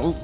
Oh.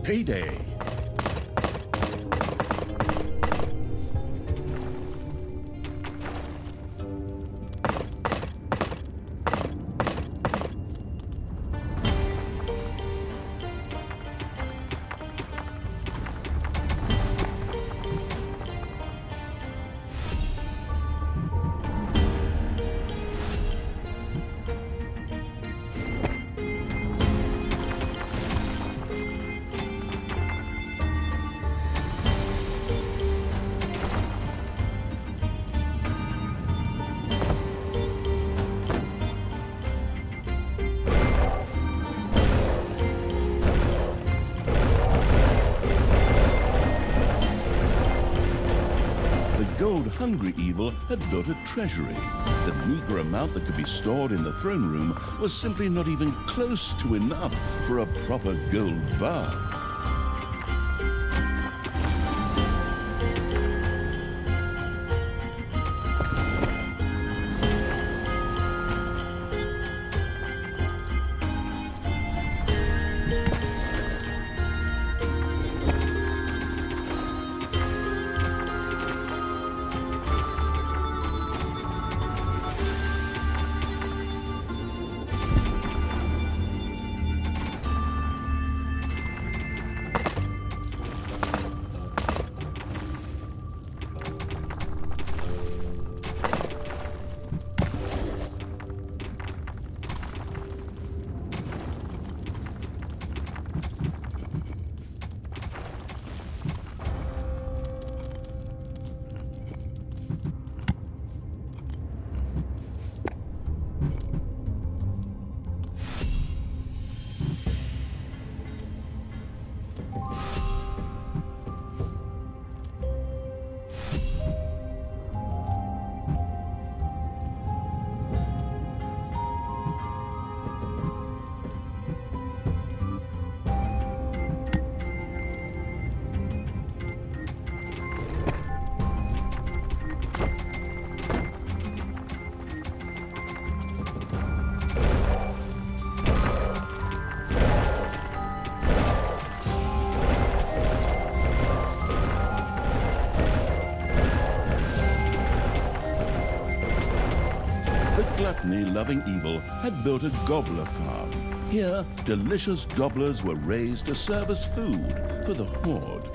Payday. Gold-hungry evil had built a treasury. The meager amount that could be stored in the throne room was simply not even close to enough for a proper gold bath. Gluttony-loving evil had built a gobbler farm. Here, delicious gobblers were raised to serve as food for the horde.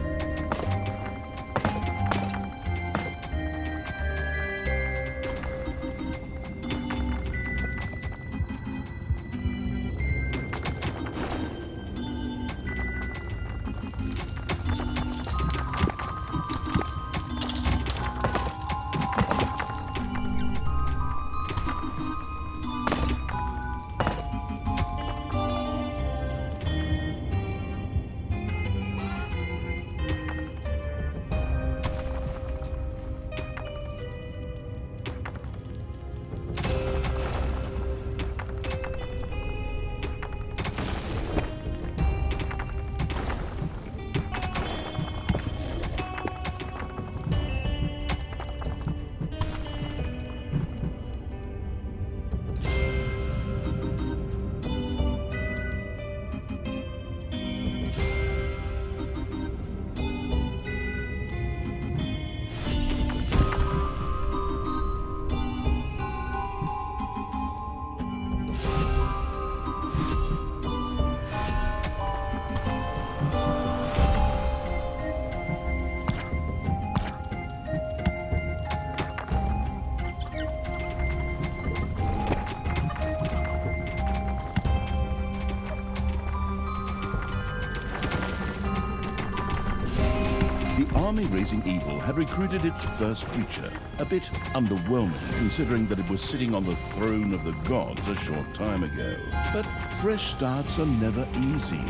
army-raising evil had recruited its first creature, a bit underwhelming considering that it was sitting on the throne of the gods a short time ago. But fresh starts are never easy.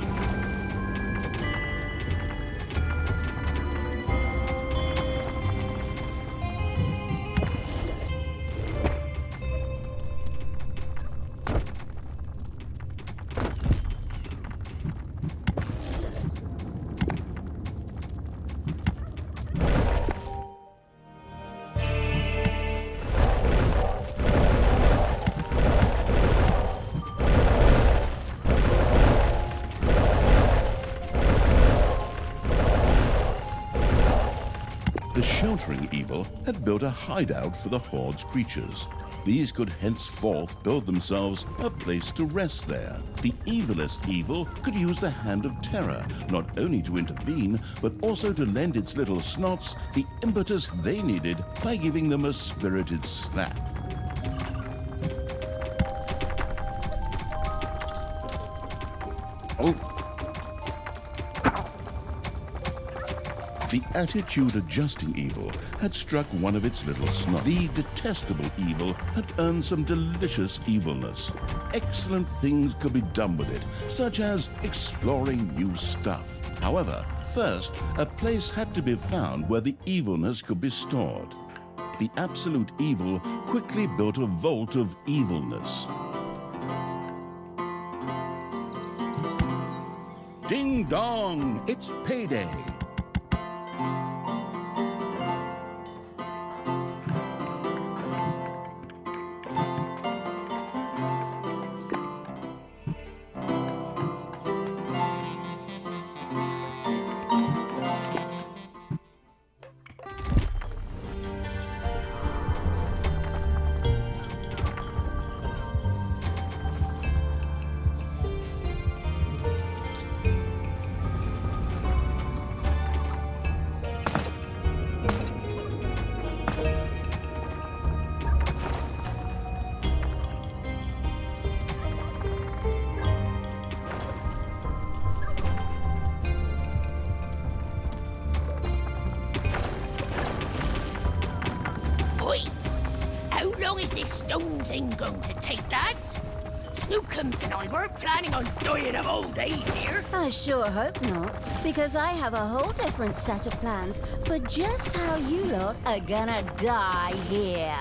The sheltering evil had built a hideout for the Horde's creatures. These could henceforth build themselves a place to rest there. The evilest evil could use the Hand of Terror, not only to intervene, but also to lend its little snots the impetus they needed by giving them a spirited slap. The attitude-adjusting evil had struck one of its little snots. The detestable evil had earned some delicious evilness. Excellent things could be done with it, such as exploring new stuff. However, first, a place had to be found where the evilness could be stored. The absolute evil quickly built a vault of evilness. Ding dong, it's payday. How long is this stone thing going to take, lads? Snookums and I weren't planning on dying of old age here. I sure hope not, because I have a whole different set of plans for just how you lot are gonna die here.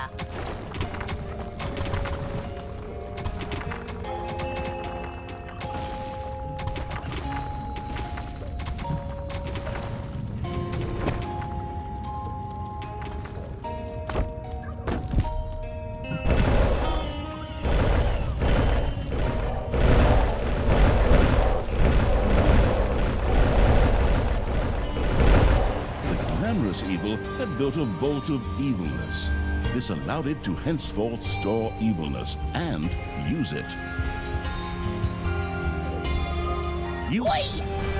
Evil had built a vault of evilness. This allowed it to henceforth store evilness and use it. Oi!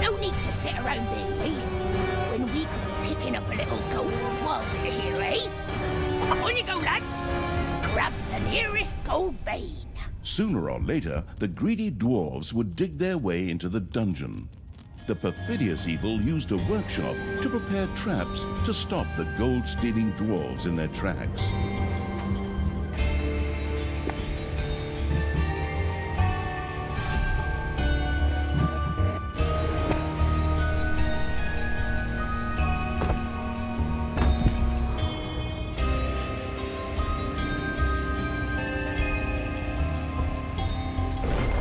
No need to sit around being lazy when we could be picking up a little gold while we're here, eh? On you go, lads! Grab the nearest gold vein. Sooner or later, the greedy dwarves would dig their way into the dungeon. The perfidious evil used a workshop to prepare traps to stop the gold-stealing dwarves in their tracks.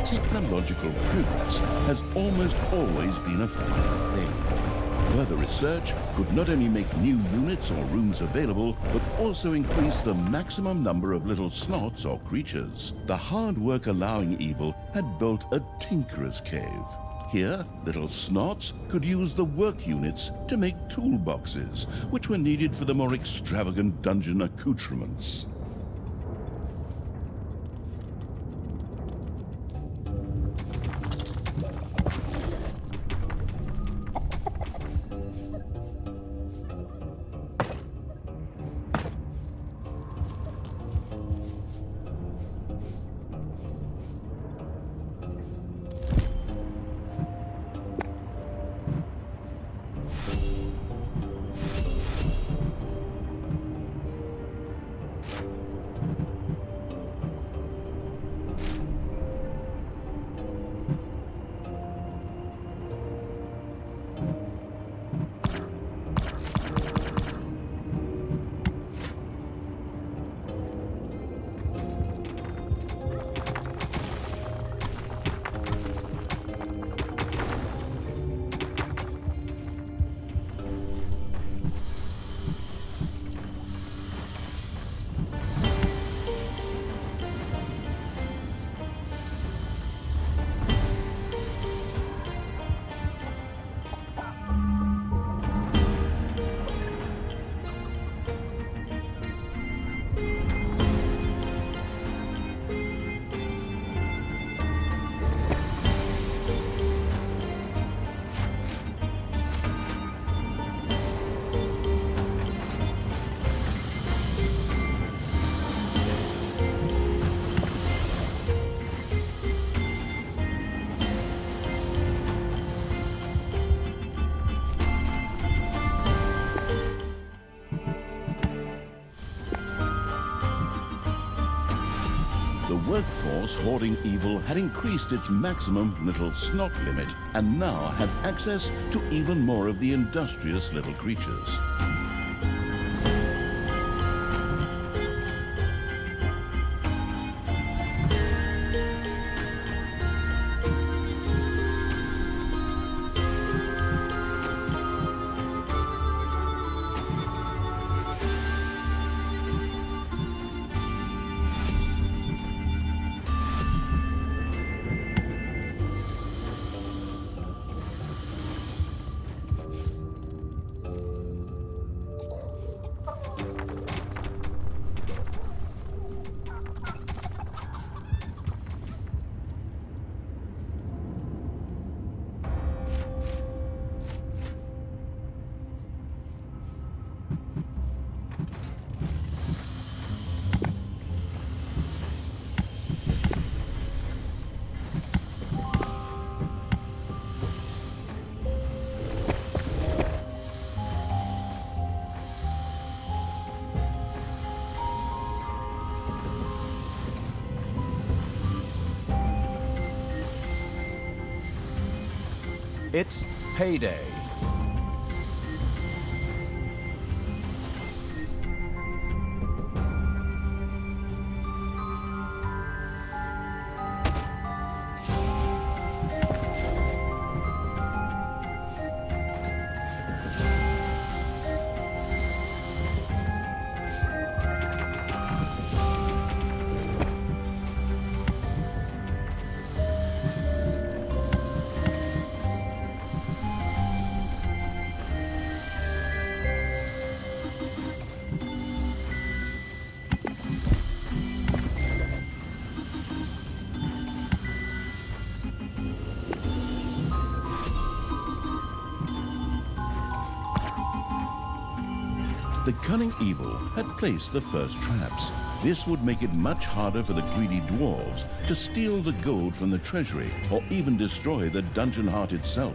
Technological progress has almost always been a fine thing. Further research could not only make new units or rooms available, but also increase the maximum number of little snots or creatures. The hard work allowing evil had built a tinkerer's cave. Here, little snots could use the work units to make toolboxes, which were needed for the more extravagant dungeon accoutrements. workforce hoarding evil had increased its maximum little snot limit and now had access to even more of the industrious little creatures. It's payday. The cunning evil had placed the first traps. This would make it much harder for the greedy dwarves to steal the gold from the treasury or even destroy the dungeon heart itself.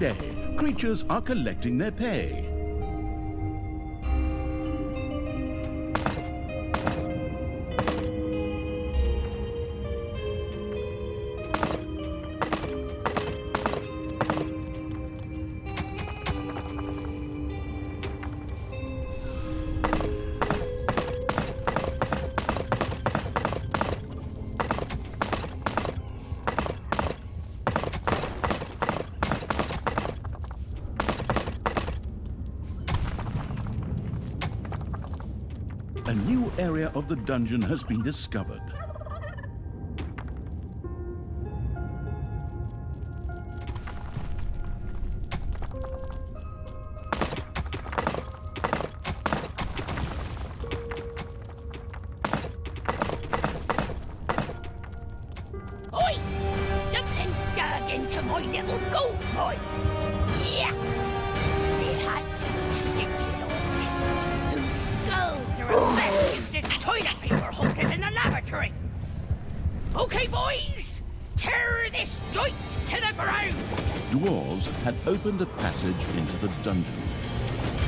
payday. Creatures are collecting their pay. A new area of the dungeon has been discovered. Oi! Something dug into my little gold mine. Yeah! It has to be stinking orcs, whose skulls are as best used as toilet paper holders in the lavatory. Okay, boys! Tear this joint to the ground! Dwarves had opened a passage into the dungeon.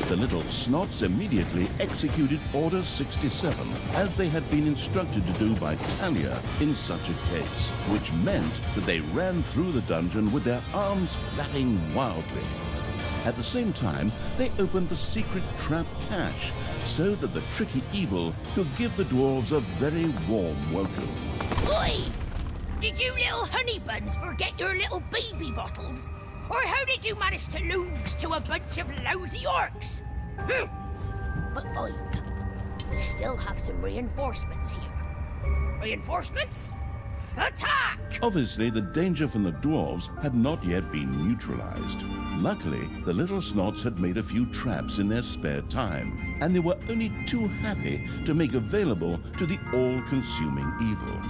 The little snots immediately executed Order 67, as they had been instructed to do by Talia in such a case, which meant that they ran through the dungeon with their arms flapping wildly. At the same time, they opened the secret trap cache, so that the tricky evil could give the dwarves a very warm welcome. Oi! Did you little honey buns forget your little baby bottles? Or how did you manage to lose to a bunch of lousy orcs? But fine. We still have some reinforcements here. Reinforcements? Attack! Obviously, the danger from the dwarves had not yet been neutralized. Luckily, the little snots had made a few traps in their spare time, and they were only too happy to make available to the all-consuming evil.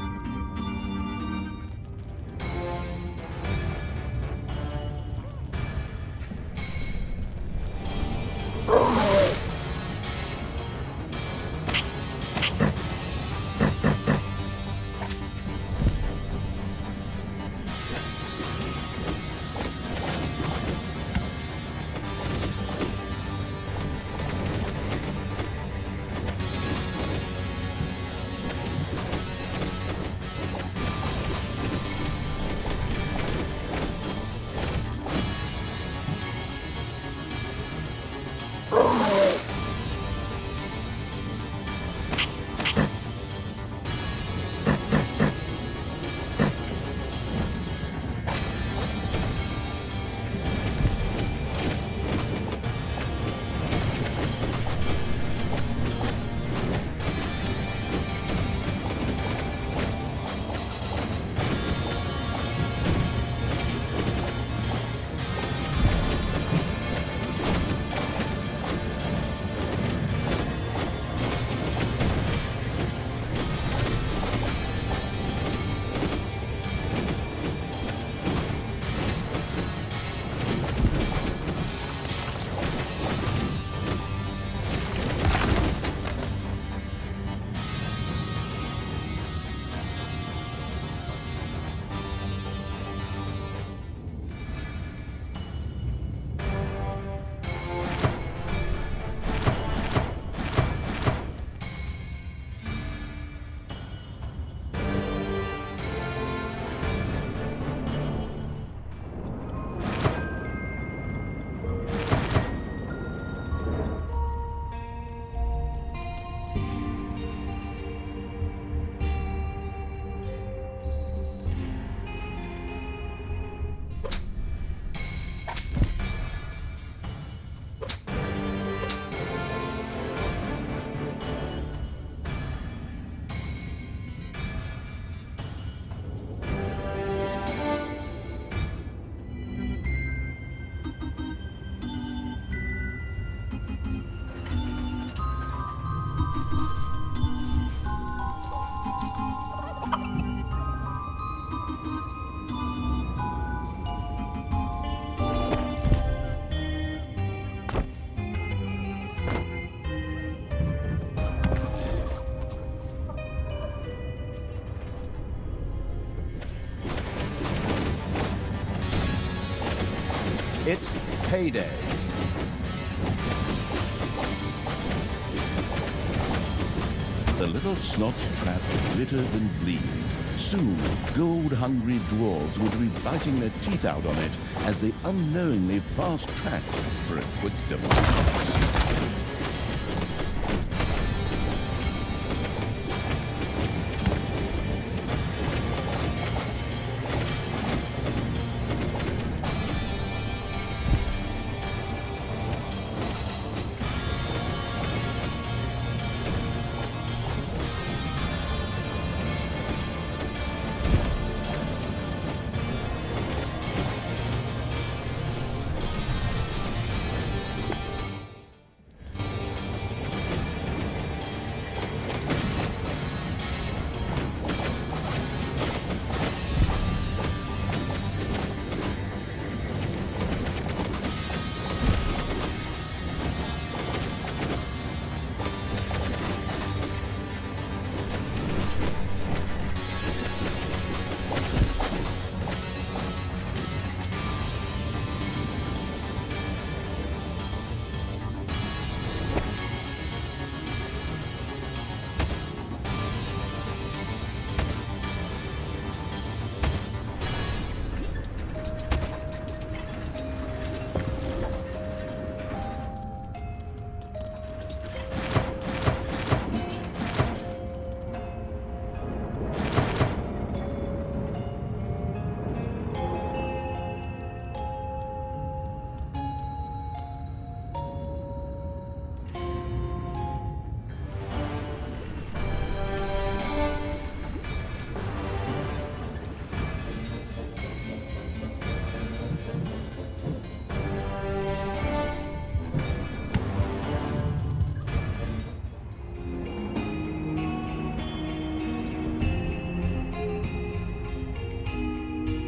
payday. The little snot's trap glittered and gleamed. Soon, gold-hungry dwarves would be biting their teeth out on it as they unknowingly fast-tracked for a quick demise.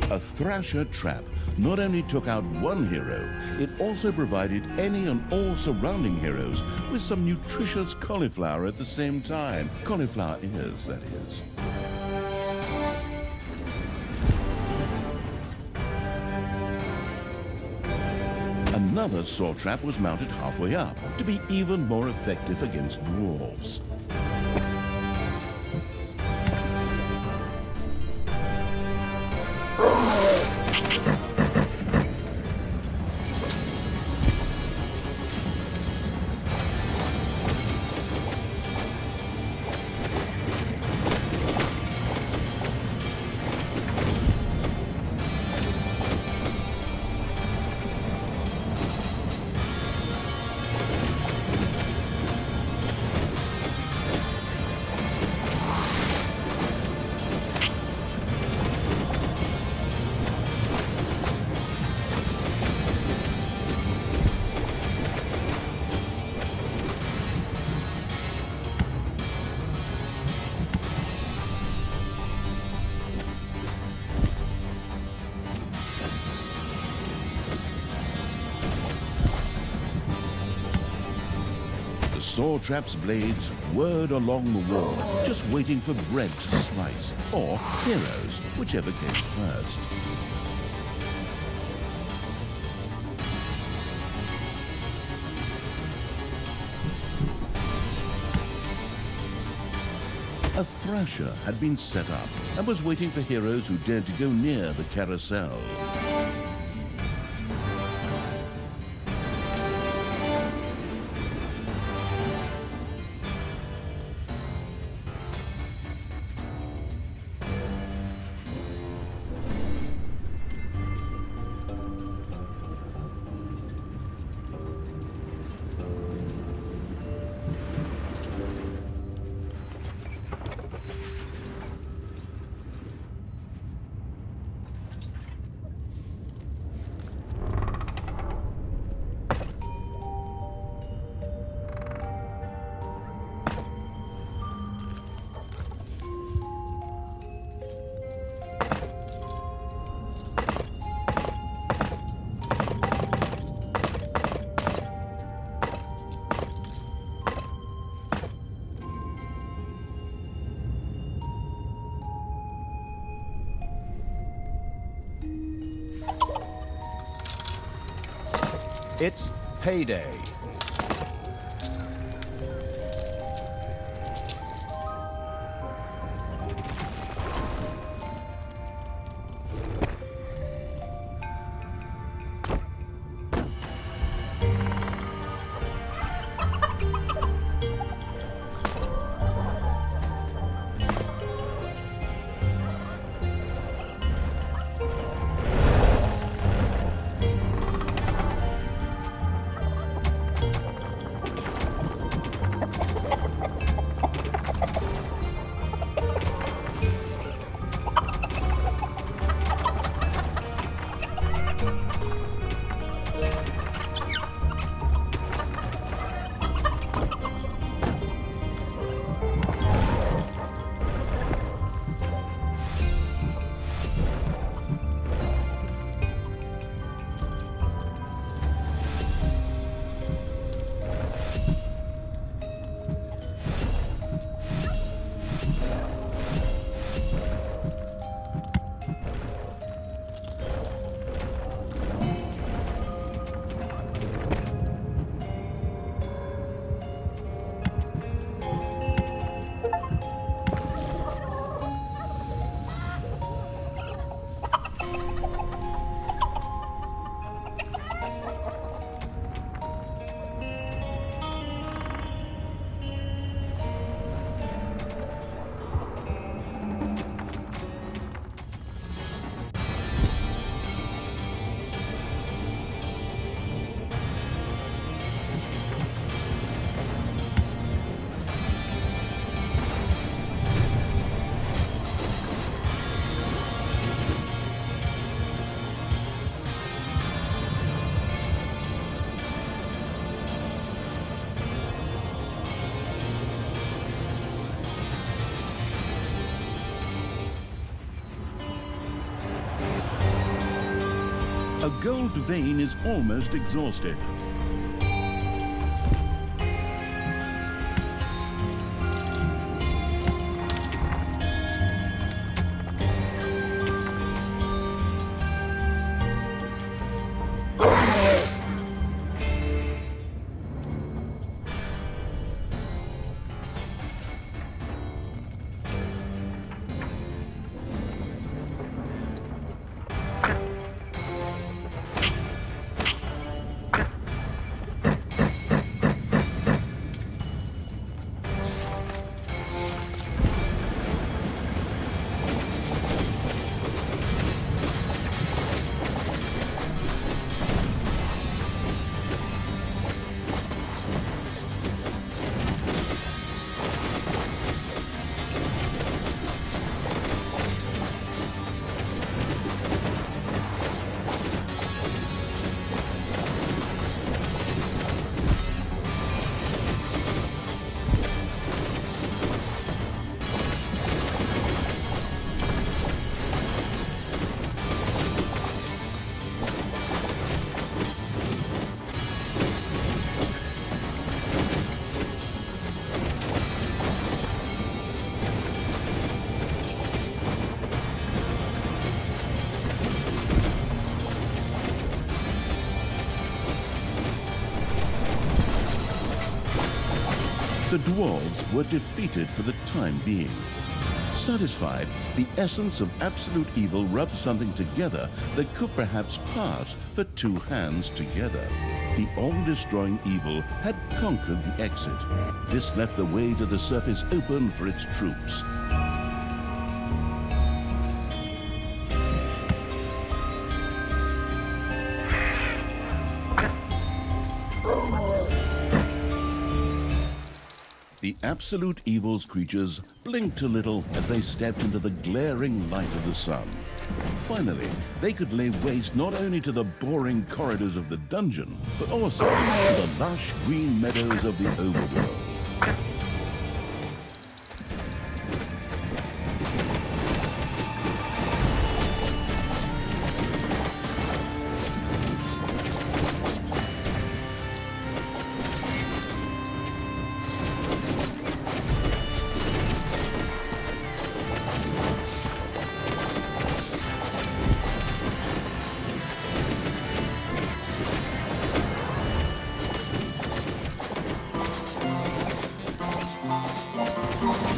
A Thrasher trap not only took out one hero, it also provided any and all surrounding heroes with some nutritious cauliflower at the same time. Cauliflower ears, that is. Another saw trap was mounted halfway up to be even more effective against dwarves. Saw trap's blades whirred along the wall, just waiting for bread to slice, or heroes, whichever came first. A Thrasher had been set up and was waiting for heroes who dared to go near the carousel. It's payday. A gold vein is almost exhausted. The dwarves were defeated for the time being. Satisfied, the essence of absolute evil rubbed something together that could perhaps pass for two hands together. The all-destroying evil had conquered the exit. This left the way to the surface open for its troops. The absolute evil's creatures blinked a little as they stepped into the glaring light of the sun. Finally, they could lay waste not only to the boring corridors of the dungeon, but also to the lush green meadows of the overworld.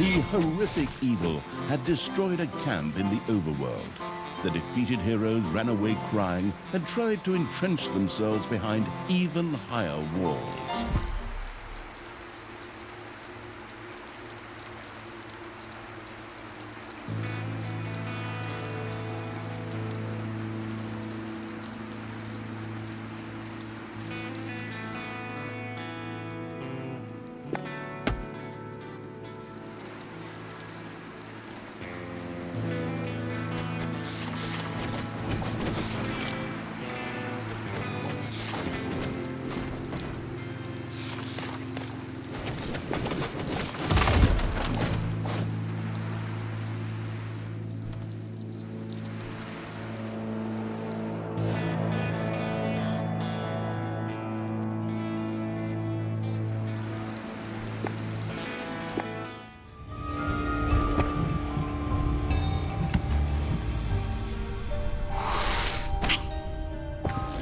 The horrific evil had destroyed a camp in the overworld. The defeated heroes ran away crying and tried to entrench themselves behind even higher walls.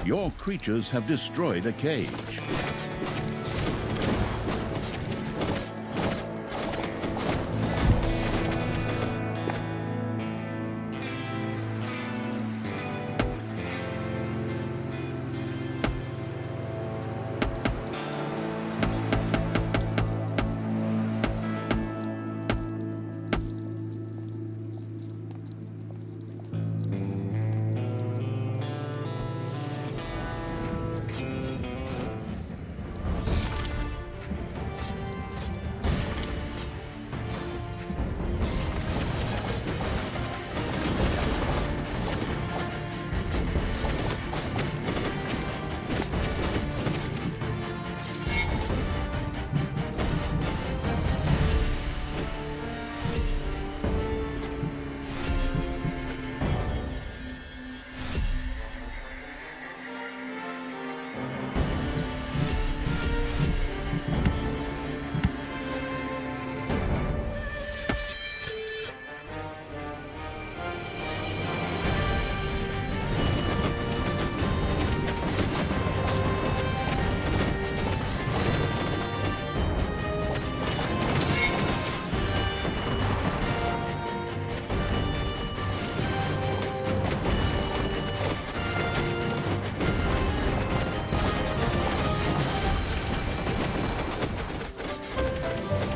Your creatures have destroyed a cage.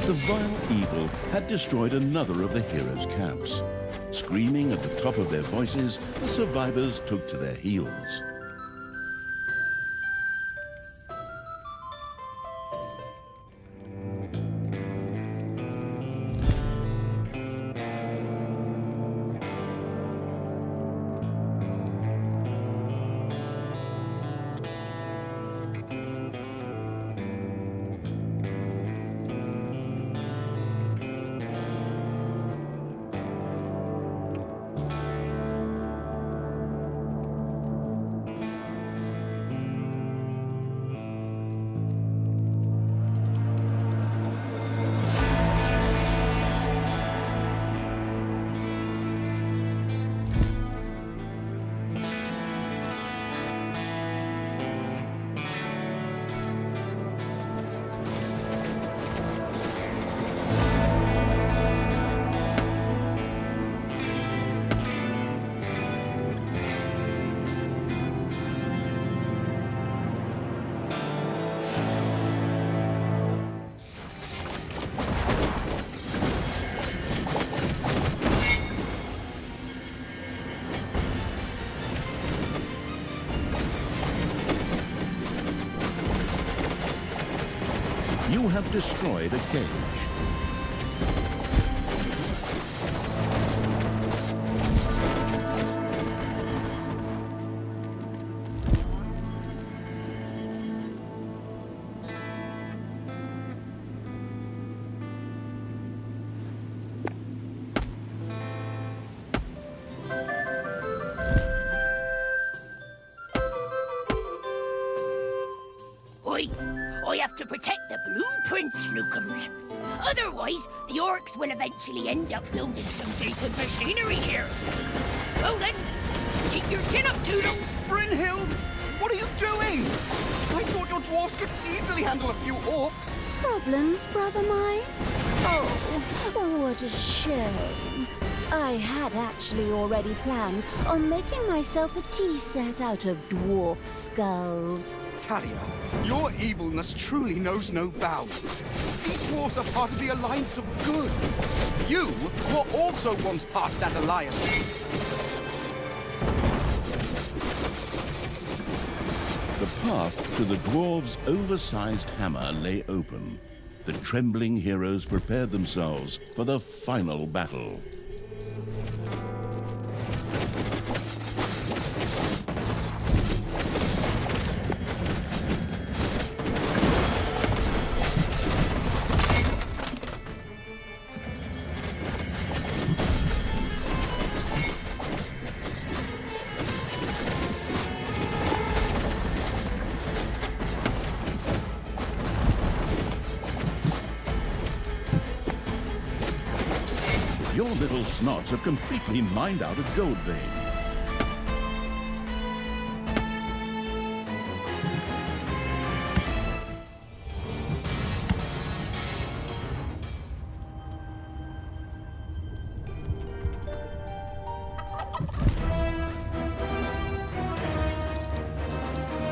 The vile evil had destroyed another of the heroes' camps. Screaming at the top of their voices, the survivors took to their heels. You have destroyed a cage. I have to protect the blueprints, Newcombs. Otherwise, the orcs will eventually end up building some decent machinery here. Well then, keep your chin up, Toodles. Brynhild, what are you doing? I thought your dwarves could easily handle a few orcs. problems, brother mine? Oh, what a shame. I had actually already planned on making myself a tea set out of dwarf skulls. Talia, your evilness truly knows no bounds. These dwarves are part of the Alliance of Good. You were also once part of that alliance. The path to the dwarves' oversized hammer lay open. The trembling heroes prepared themselves for the final battle. Your little snots have completely mined out a gold vein.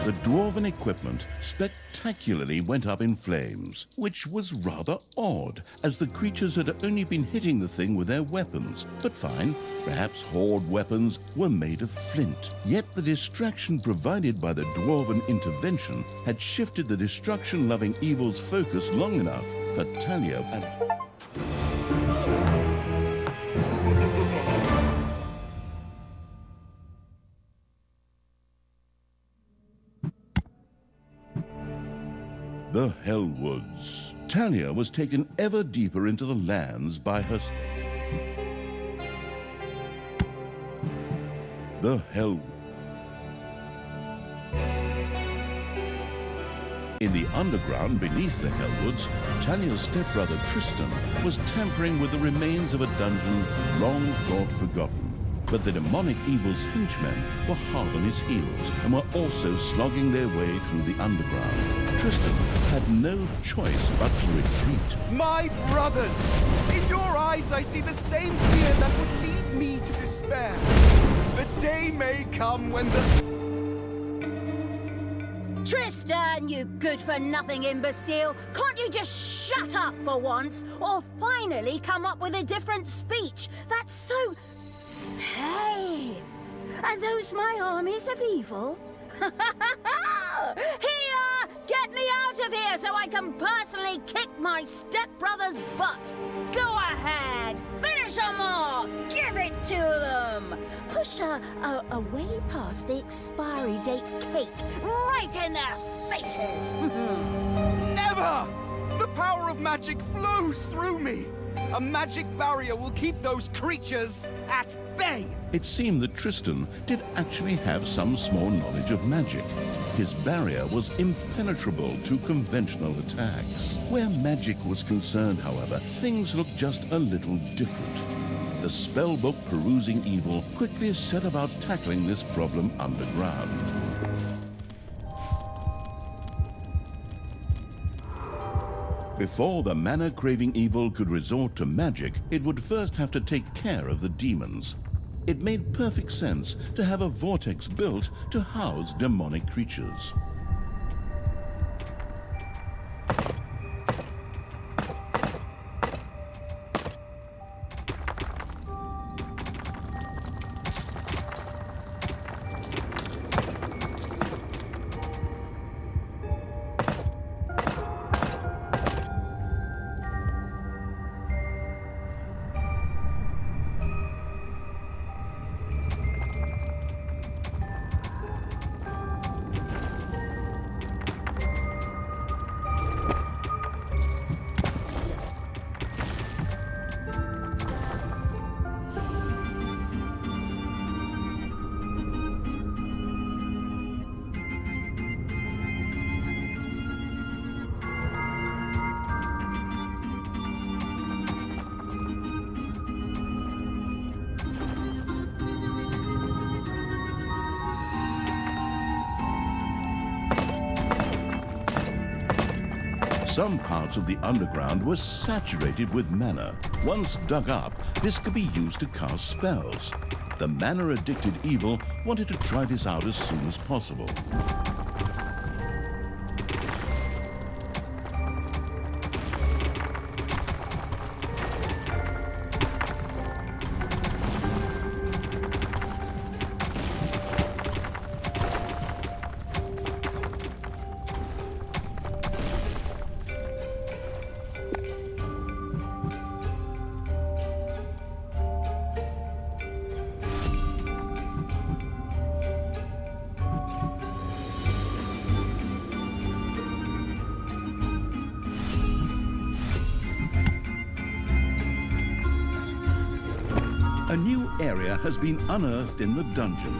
The dwarven equipment spectacularly went up in flames, which was rather odd, as the creatures had only been hitting the thing with their weapons. But fine, perhaps horde weapons were made of flint. Yet the distraction provided by the dwarven intervention had shifted the destruction-loving evil's focus long enough for Talia and... The Hellwoods. Talia was taken ever deeper into the lands by her... The Hell... In the underground beneath the Hellwoods, Talia's stepbrother Tristan was tampering with the remains of a dungeon long thought forgotten. But the demonic evil's henchmen were hard on his heels and were also slogging their way through the underground. Tristan had no choice but to retreat. My brothers! In your eyes I see the same fear that would lead me to despair. The day may come when the... Tristan, you good-for-nothing imbecile! Can't you just shut up for once? Or finally come up with a different speech? That's so... Hey! Are those my armies of evil? Here! Get me out of here so I can personally kick my stepbrother's butt! Go ahead! Finish them off! Give it to them! Push away past the expiry date cake, right in their faces! Never! The power of magic flows through me! A magic barrier will keep those creatures at bay! It seemed that Tristan did actually have some small knowledge of magic. His barrier was impenetrable to conventional attacks. Where magic was concerned, however, things looked just a little different. The spellbook perusing evil quickly set about tackling this problem underground. Before the mana-craving evil could resort to magic, it would first have to take care of the demons. It made perfect sense to have a vortex built to house demonic creatures. Some parts of the underground were saturated with mana. Once dug up, this could be used to cast spells. The mana-addicted evil wanted to try this out as soon as possible. A new area has been unearthed in the dungeon.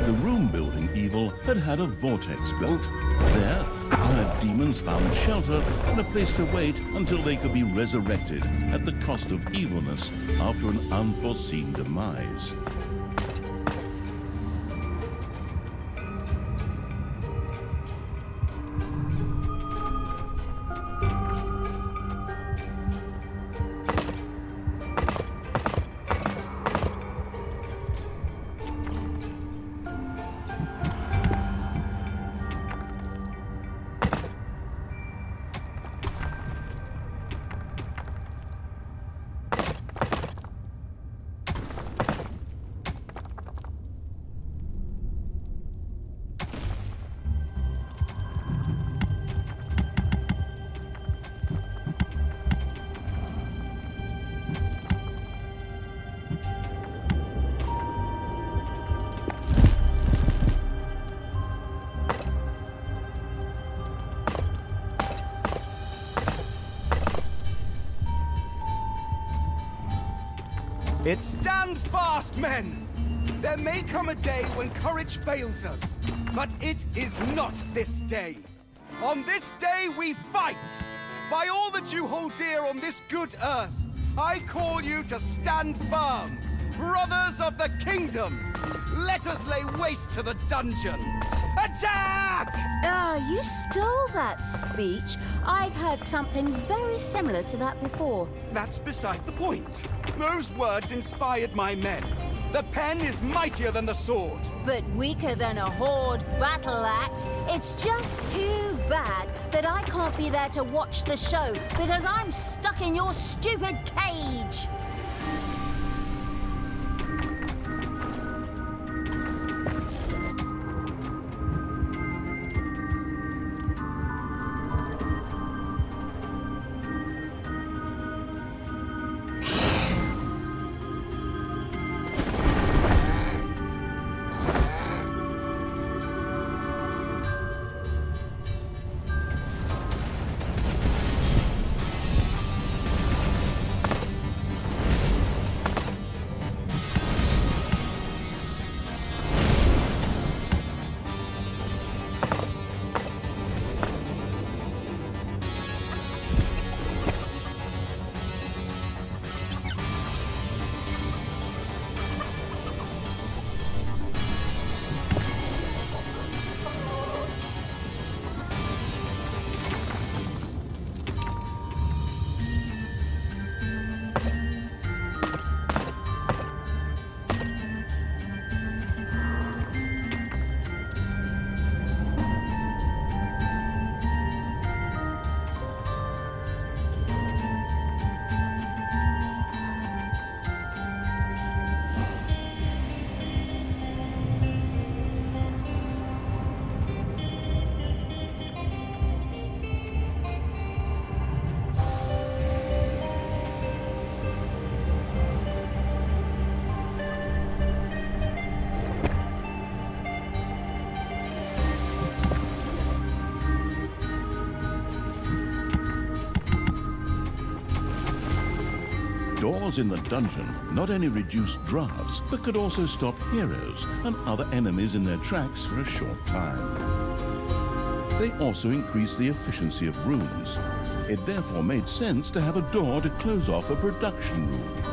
The room-building evil had a vortex built. There, tired demons found shelter and a place to wait until they could be resurrected at the cost of evilness after an unforeseen demise. Stand fast, men! There may come a day when courage fails us, but it is not this day. On this day we fight! By all that you hold dear on this good earth, I call you to stand firm! Brothers of the kingdom! Let us lay waste to the dungeon! Attack! You stole that speech. I've heard something very similar to that before. That's beside the point. Those words inspired my men. The pen is mightier than the sword. But weaker than a horde battle axe. It's just too bad that I can't be there to watch the show because I'm stuck in your stupid cage. doors in the dungeon not only reduced drafts, but could also stop heroes and other enemies in their tracks for a short time. They also increased the efficiency of rooms. It therefore made sense to have a door to close off a production room.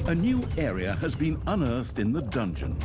A new area has been unearthed in the dungeon.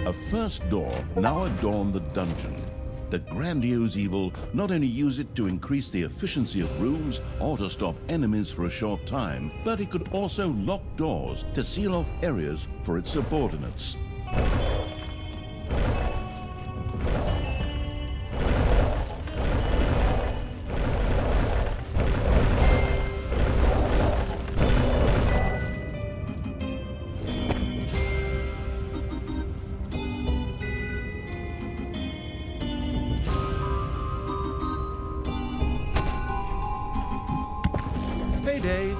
A first door now adorned the dungeon. The grandiose evil not only used it to increase the efficiency of rooms or to stop enemies for a short time, but it could also lock doors to seal off areas for its subordinates. Payday!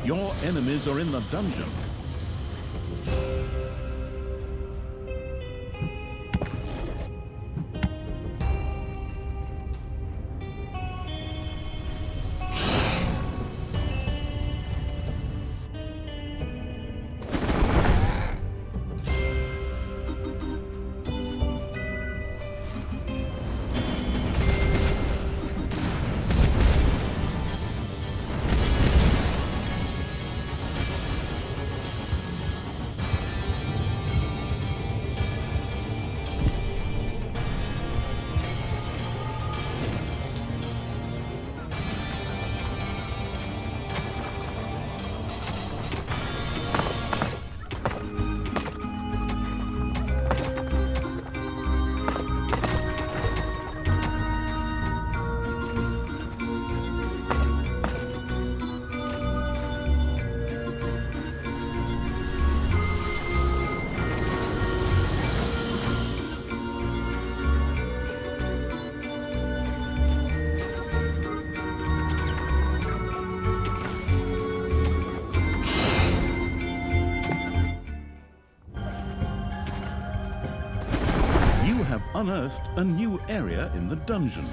Your enemies are in the dungeon. Have unearthed a new area in the dungeon.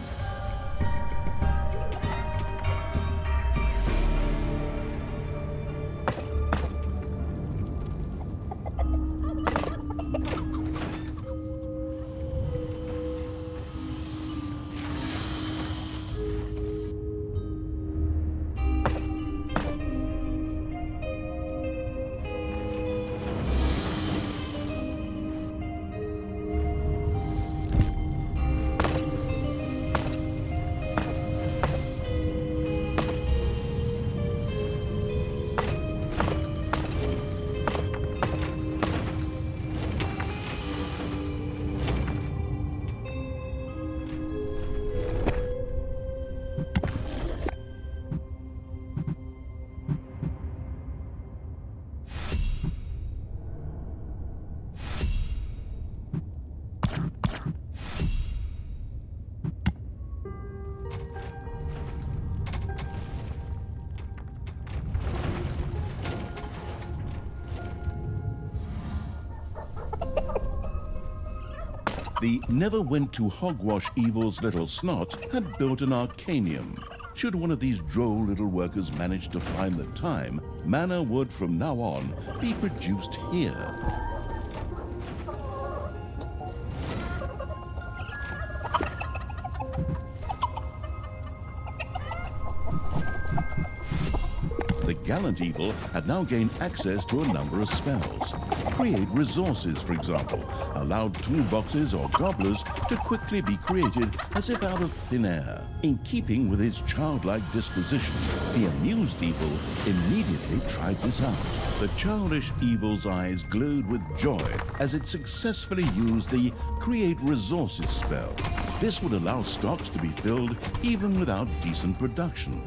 The never-went-to-hogwash evil's little snot had built an arcanium. Should one of these droll little workers manage to find the time, mana would from now on be produced here. The gallant evil had now gained access to a number of spells. Create resources, for example, allowed toolboxes or gobblers to quickly be created as if out of thin air. In keeping with his childlike disposition, the amused evil immediately tried this out. The childish evil's eyes glowed with joy as it successfully used the Create Resources spell. This would allow stocks to be filled even without decent production.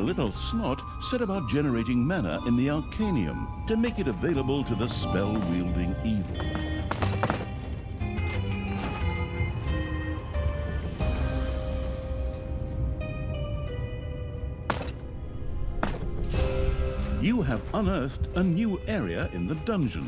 a little snot set about generating mana in the Arcanium to make it available to the spell-wielding evil. You have unearthed a new area in the dungeon.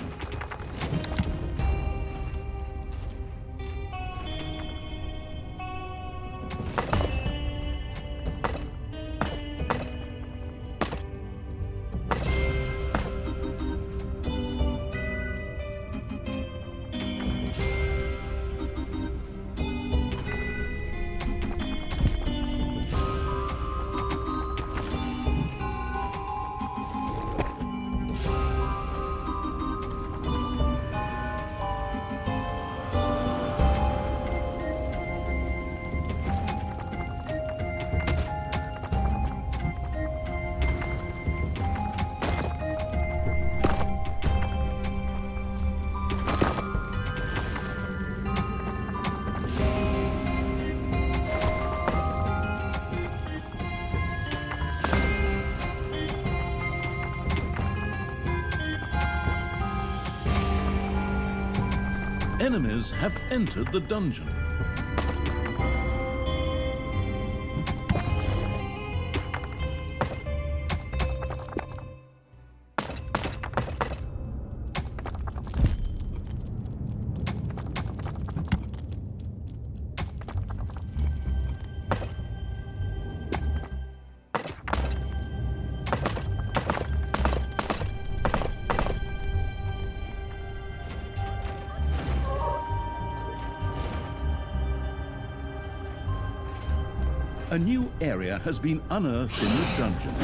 Enemies have entered the dungeon. A new area has been unearthed in the dungeon.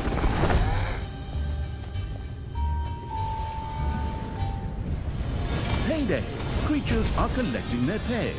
Payday! Creatures are collecting their pay.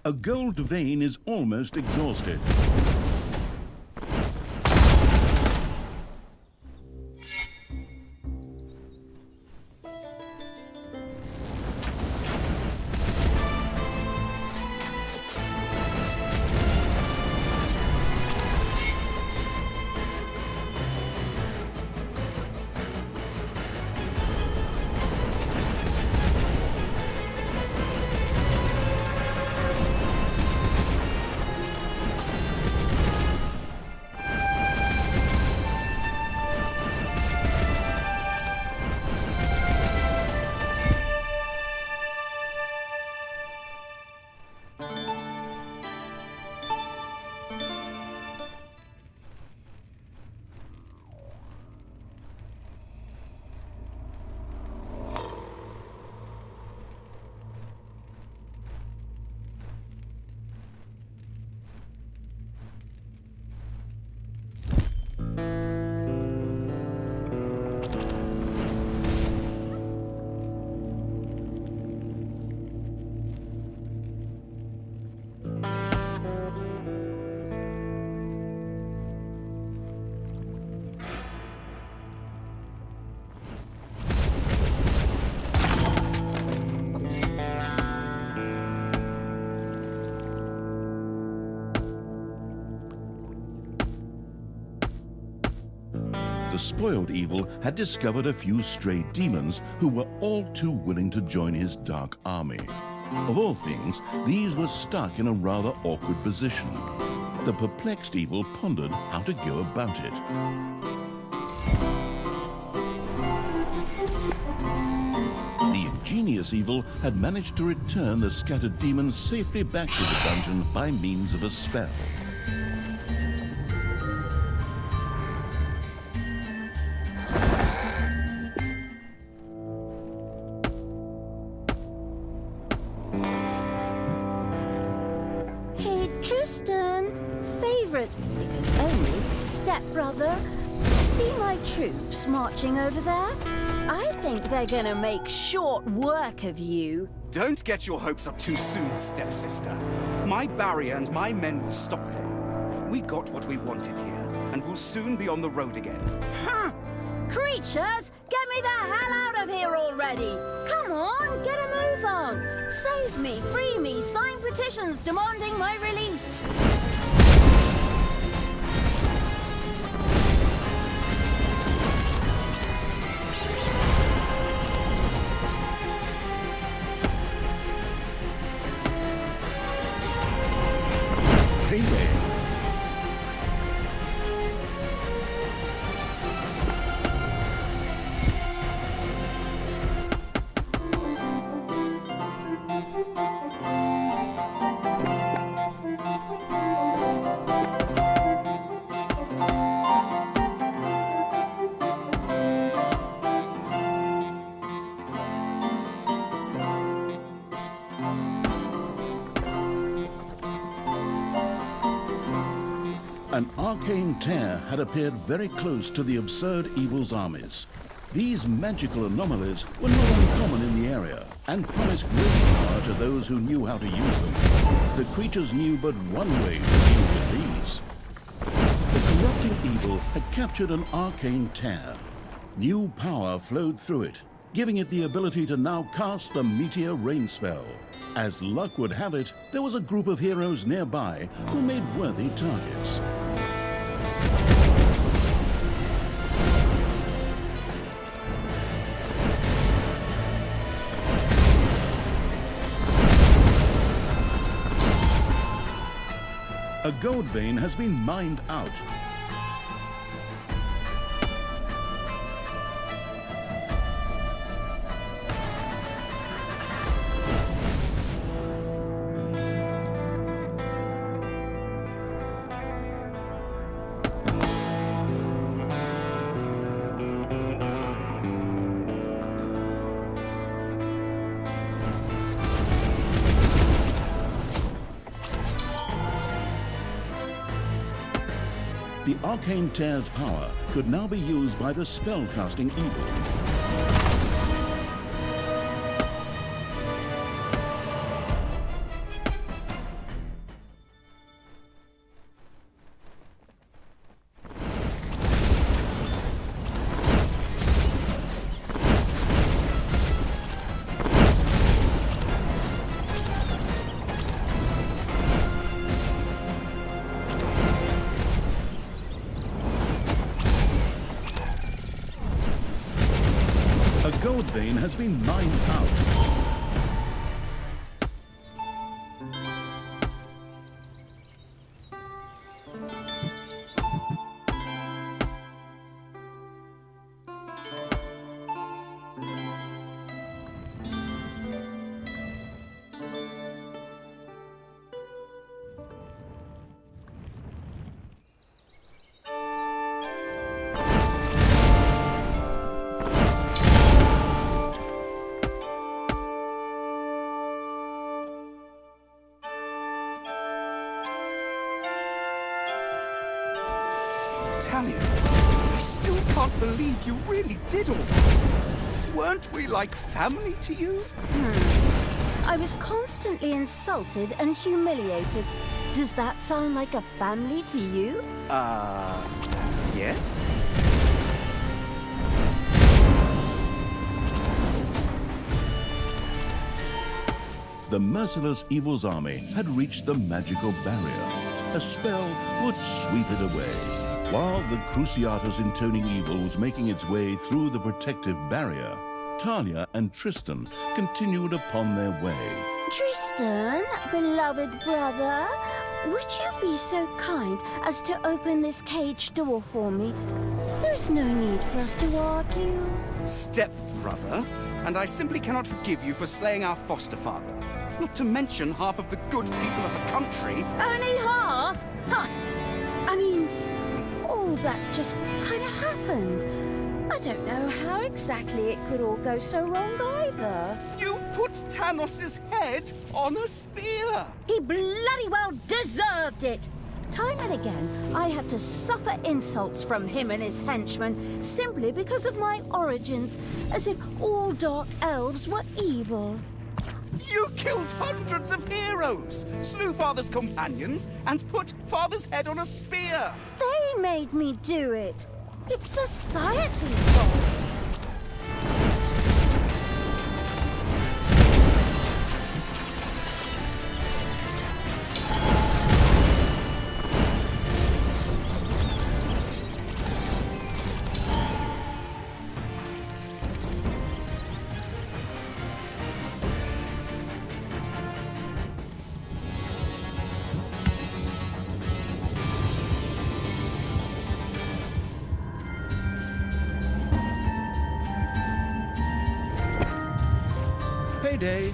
A gold vein is almost exhausted. The spoiled evil had discovered a few stray demons who were all too willing to join his dark army. Of all things, these were stuck in a rather awkward position. The perplexed evil pondered how to go about it. The ingenious evil had managed to return the scattered demons safely back to the dungeon by means of a spell. Hey, Tristan, favorite, because only, stepbrother, see my troops marching over there? I think they're gonna make short work of you. Don't get your hopes up too soon, stepsister. My barrier and my men will stop them. We got what we wanted here, and we'll soon be on the road again. Huh. Creatures, get me the hell out of here already! Come on, get a move on! Save me, free me, sign petitions demanding my release! Payday. An arcane tear had appeared very close to the absurd evil's armies. These magical anomalies were not uncommon in the area and promised great power to those who knew how to use them. The creatures knew but one way to deal with these. The corrupting evil had captured an arcane tear. New power flowed through it, giving it the ability to now cast the meteor rain spell. As luck would have it, there was a group of heroes nearby who made worthy targets. A gold vein has been mined out. The arcane tear's power could now be used by the spellcasting evil. A gold vein has been mined out. Talia, I still can't believe you really did all that. Weren't we like family to you? I was constantly insulted and humiliated. Does that sound like a family to you? Yes? The merciless evil's army had reached the magical barrier. A spell would sweep it away. While the Cruciatus intoning evil was making its way through the protective barrier, Talia and Tristan continued upon their way. Tristan, beloved brother, would you be so kind as to open this cage door for me? There is no need for us to argue. Step-brother, and I simply cannot forgive you for slaying our foster father. Not to mention half of the good people of the country. Only half? Huh. I mean, all that just kind of happened. I don't know how exactly it could all go so wrong either. You put Tanos's head on a spear! He bloody well deserved it! Time and again, I had to suffer insults from him and his henchmen simply because of my origins, as if all dark elves were evil. You killed hundreds of heroes, slew Father's companions, and put Father's head on a spear! They made me do it. It's society's fault. Payday.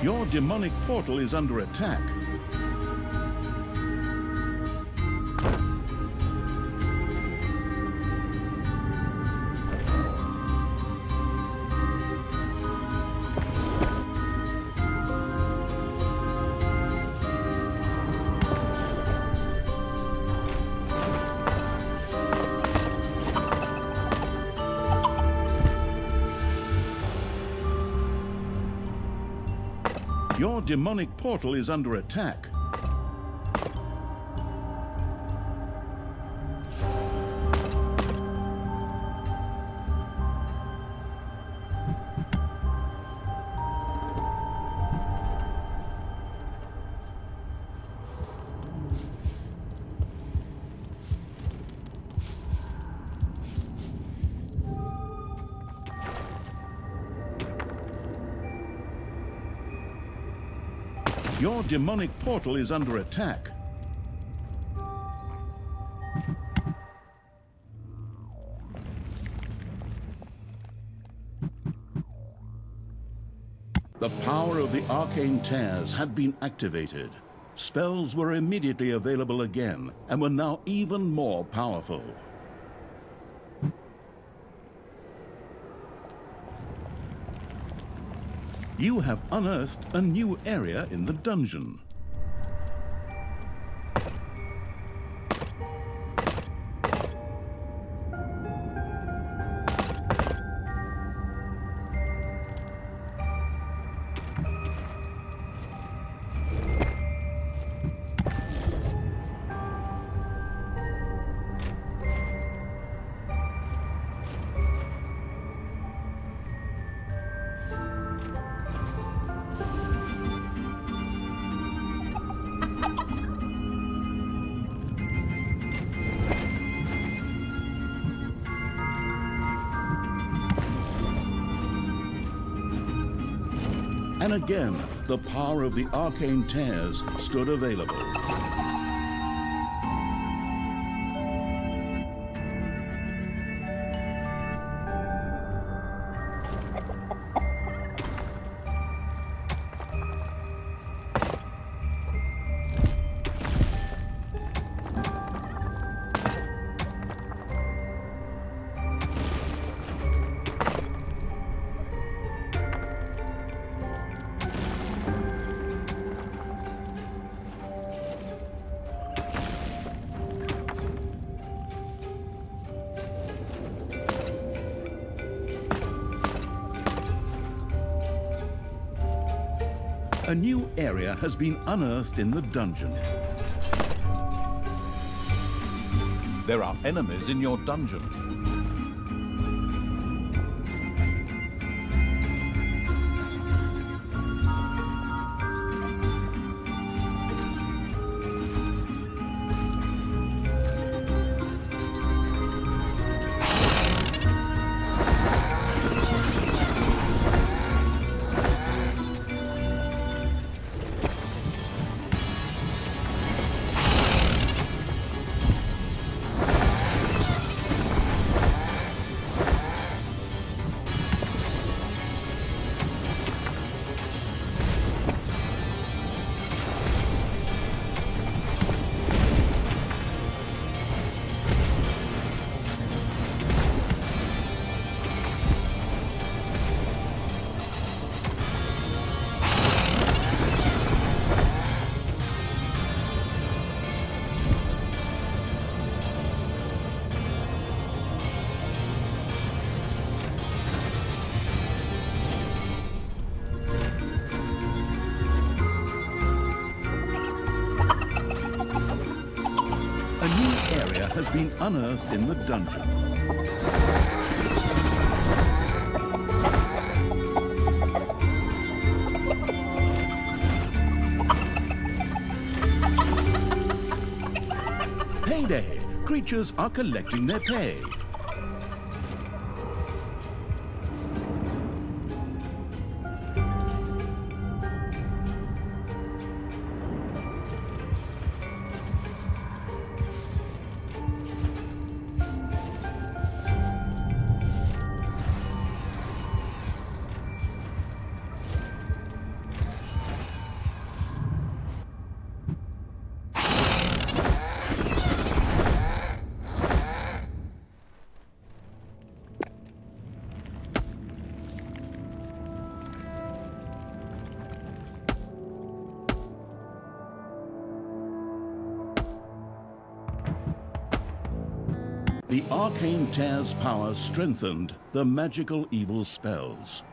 Your demonic portal is under attack. Your demonic portal is under attack. Your demonic portal is under attack. The power of the arcane tears had been activated. Spells were immediately available again and were now even more powerful. You have unearthed a new area in the dungeon. And again, the power of the arcane tears stood available. A new area has been unearthed in the dungeon. There are enemies in your dungeon. A new area has been unearthed in the dungeon. Payday! Creatures are collecting their pay. The arcane tear's power strengthened the magical evil spells.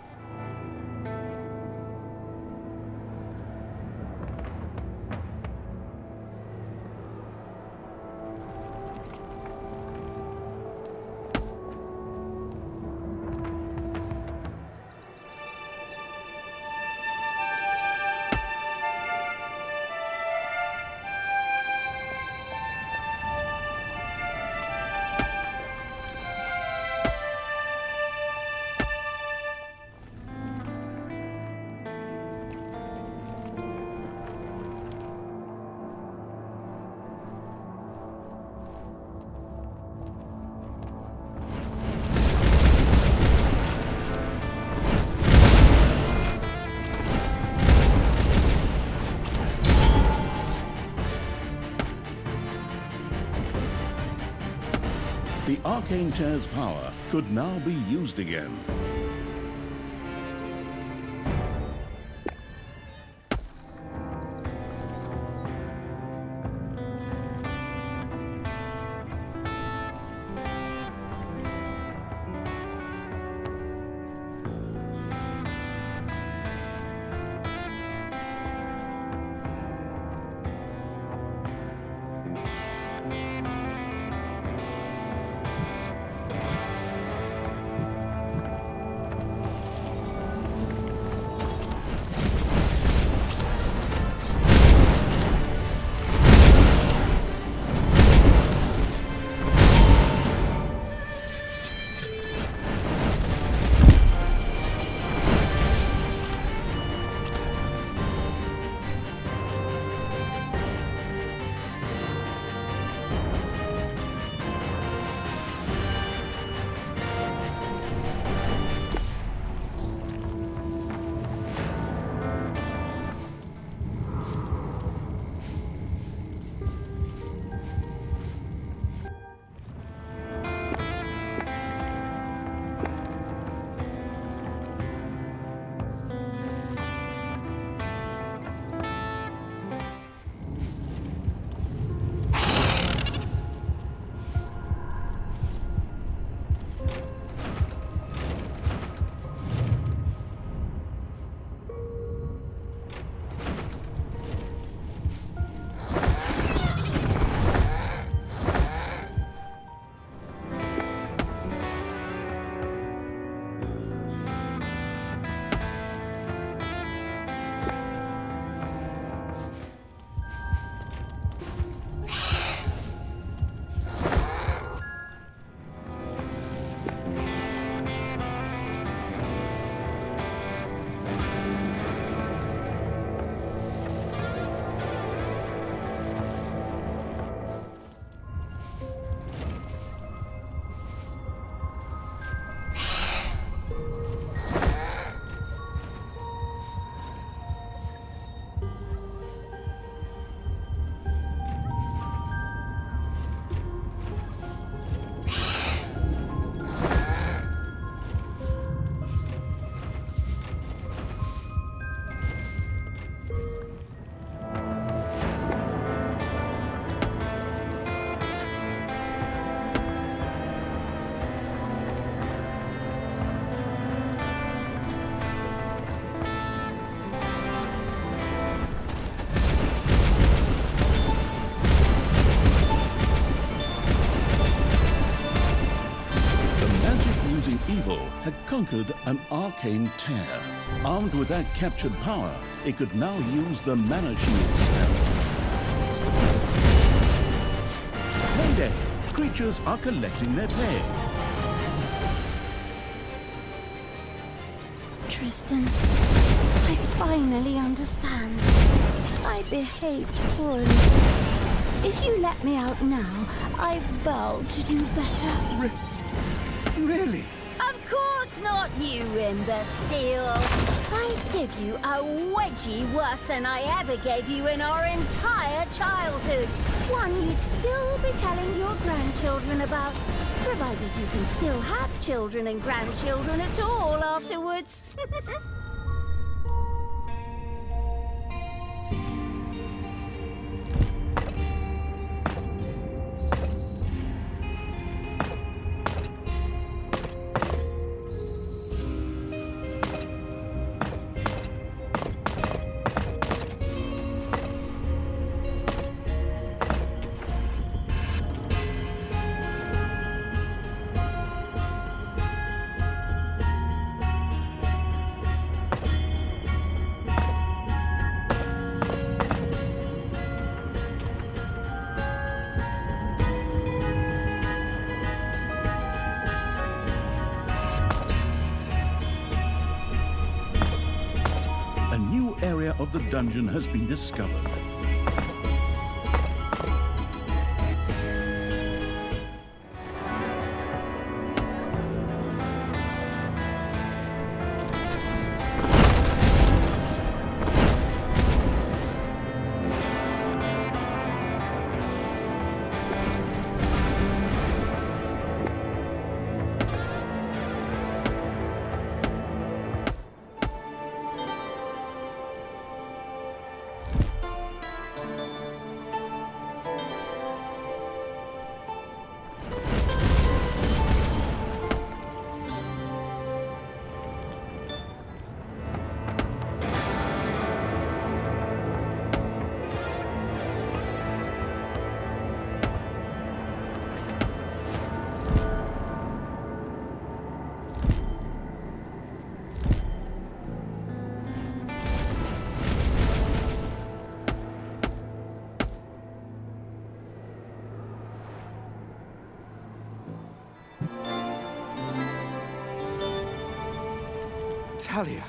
The arcane tear's power could now be used again. conquered an arcane tear. Armed with that captured power, it could now use the mana shield spell. Mayday! Creatures are collecting their pay. Tristan, I finally understand. I behaved poorly. If you let me out now, I vow to do better. Really? Of course not, you imbecile! I'd give you a wedgie worse than I ever gave you in our entire childhood. One you'd still be telling your grandchildren about, provided you can still have children and grandchildren at all afterwards. A new area of the dungeon has been discovered. Talia,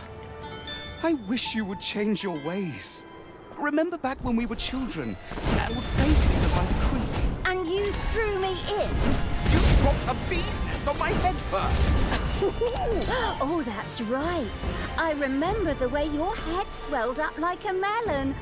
I wish you would change your ways. Remember back when we were children and would play together by the creek? And you threw me in? You dropped a bee's nest on my head first. Oh, that's right. I remember the way your head swelled up like a melon.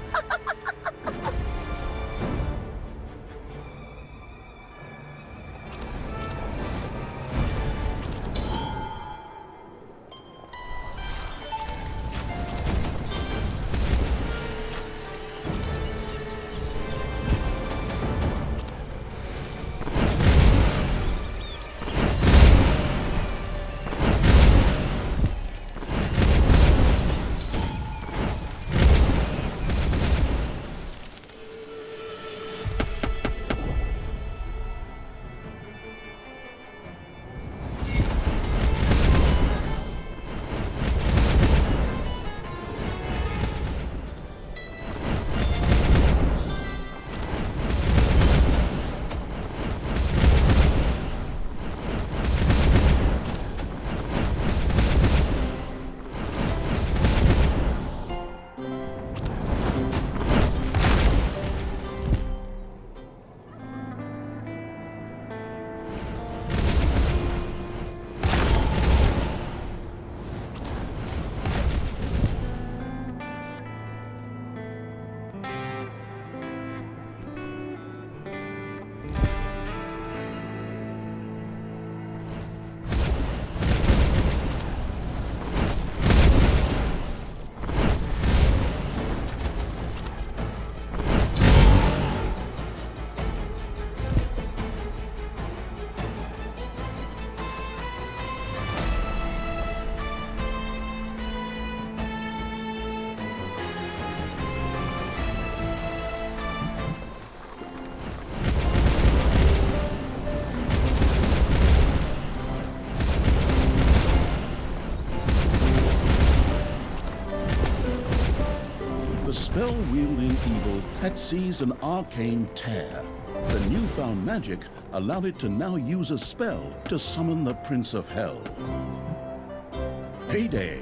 The spell-wielding evil had seized an arcane tear. The newfound magic allowed it to now use a spell to summon the Prince of Hell. Payday!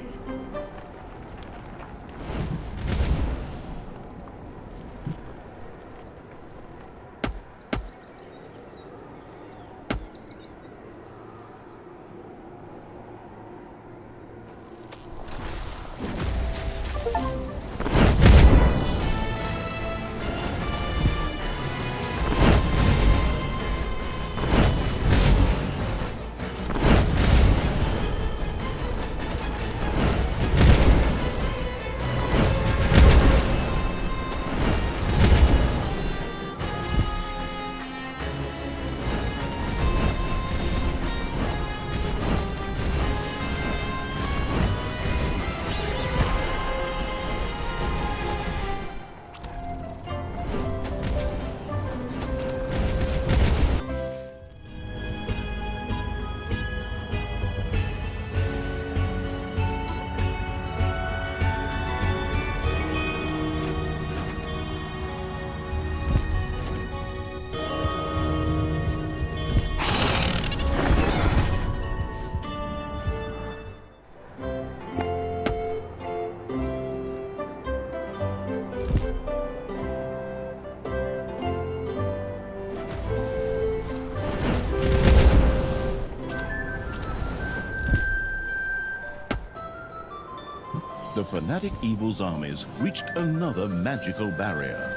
The fanatic evil's armies reached another magical barrier.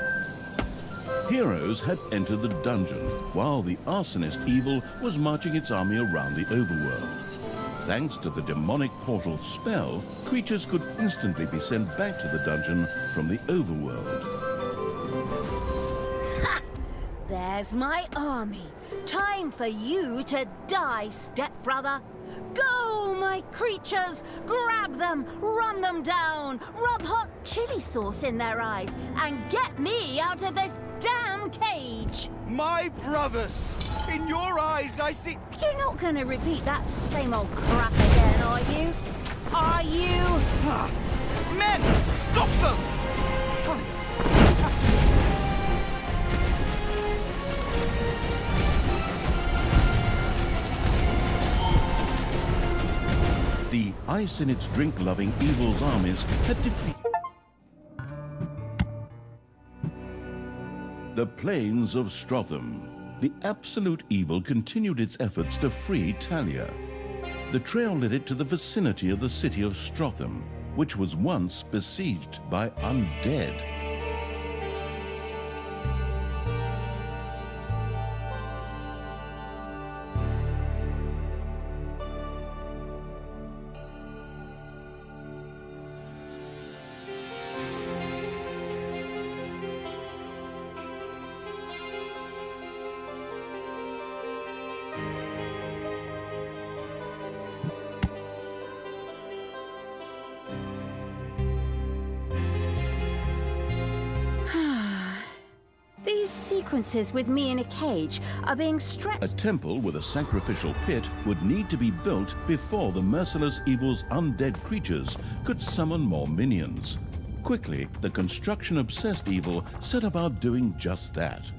Heroes had entered the dungeon, while the arsonist evil was marching its army around the overworld. Thanks to the demonic portal spell, creatures could instantly be sent back to the dungeon from the overworld. Ha! There's my army. Time for you to die, stepbrother. Go, my creatures! Grab them, run them down, rub hot chili sauce in their eyes, and get me out of this damn cage! My brothers! In your eyes, I see... You're not gonna repeat that same old crap again, are you? Are you? Ah. Men! Stop them! Tony, you have to... The ice in its drink-loving evil's armies had defeated the plains of Strotham. The absolute evil continued its efforts to free Talia. The trail led it to the vicinity of the city of Strotham, which was once besieged by undead. These sequences with me in a cage are being stretched. A temple with a sacrificial pit would need to be built before the merciless evil's undead creatures could summon more minions. Quickly, the construction-obsessed evil set about doing just that.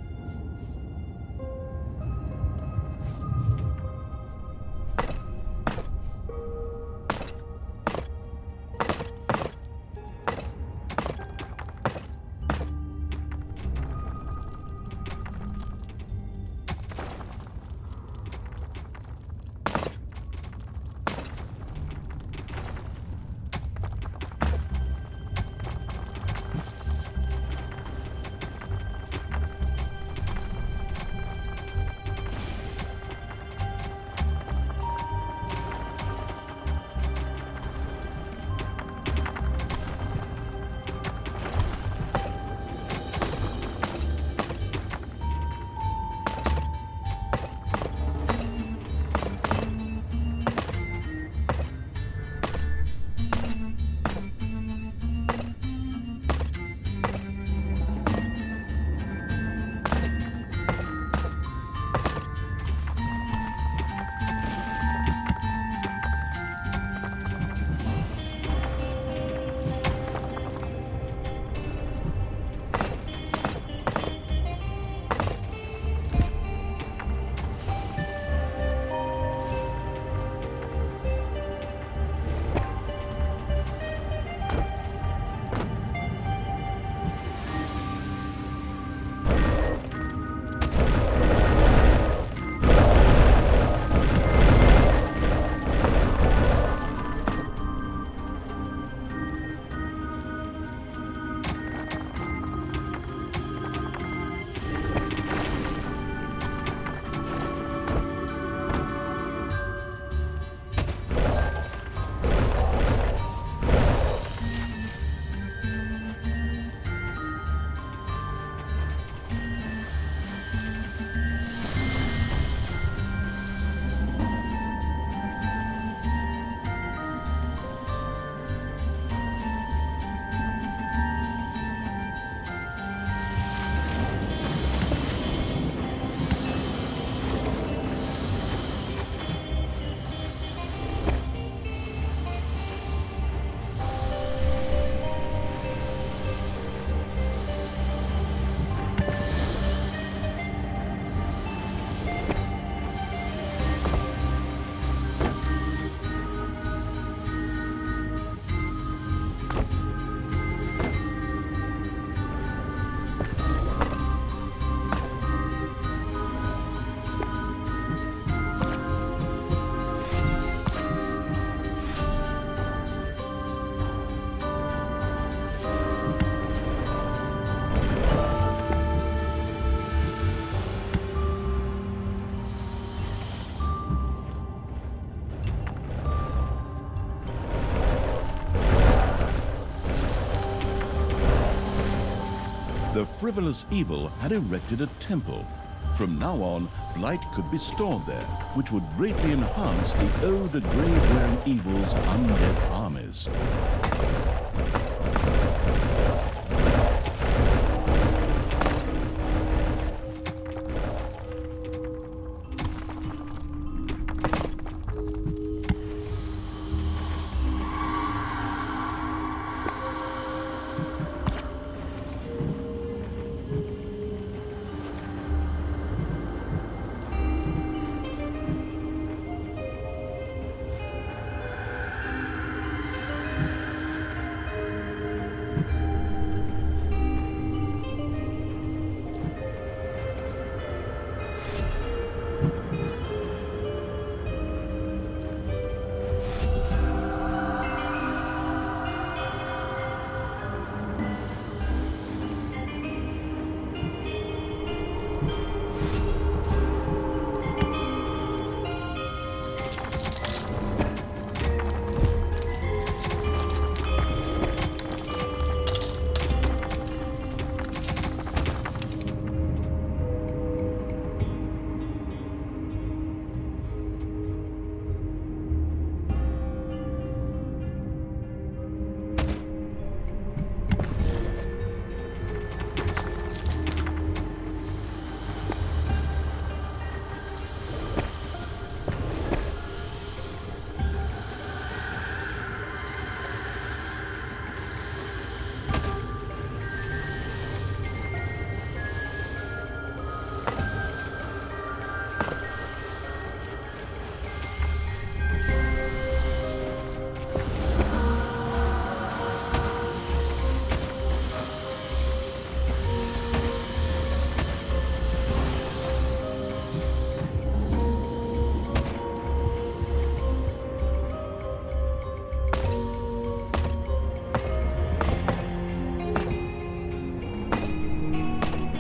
The frivolous evil had erected a temple. From now on, blight could be stored there, which would greatly enhance the ode to grave-wearing evil's undead armies.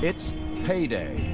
It's payday.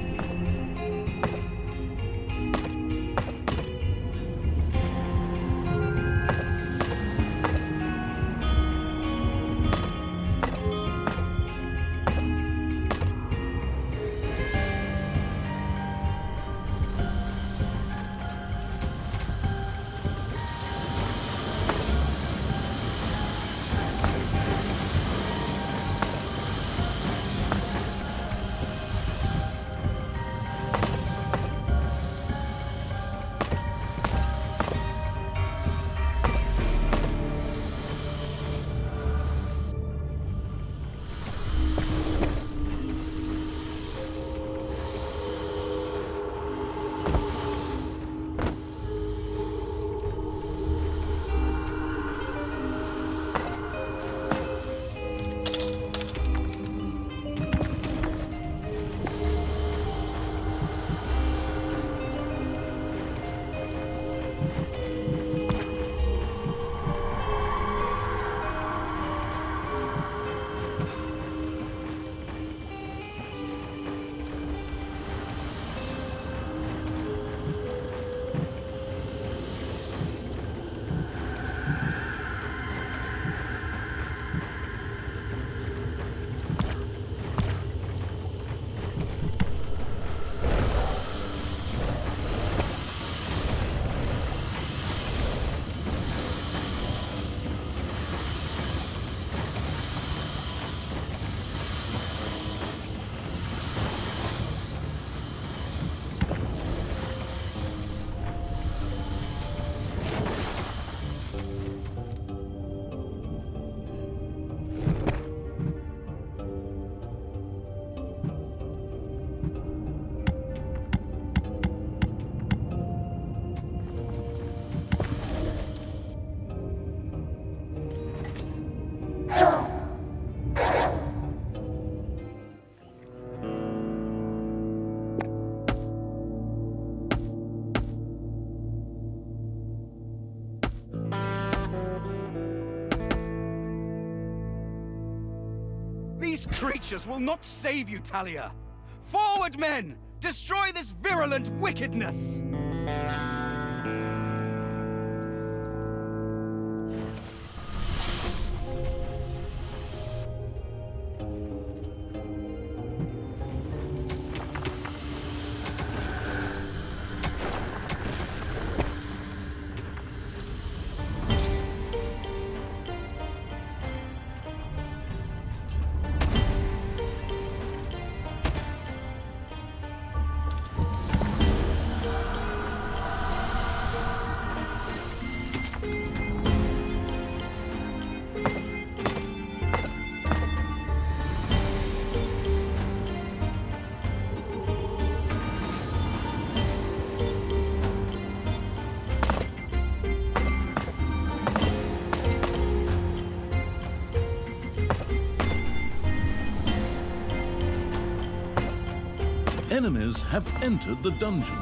These creatures will not save you, Talia! Forward, men! Destroy this virulent wickedness! enemies have entered the dungeon.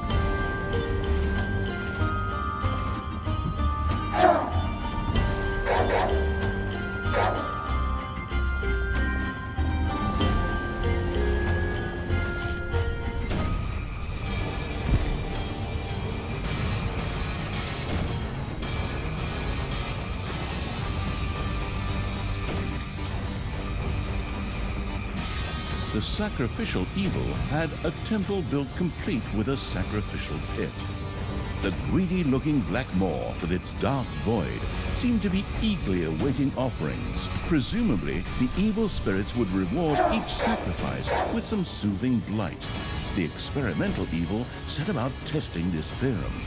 The sacrificial evil had a temple built complete with a sacrificial pit. The greedy-looking black maw with its dark void seemed to be eagerly awaiting offerings. Presumably, the evil spirits would reward each sacrifice with some soothing blight. The experimental evil set about testing this theorem.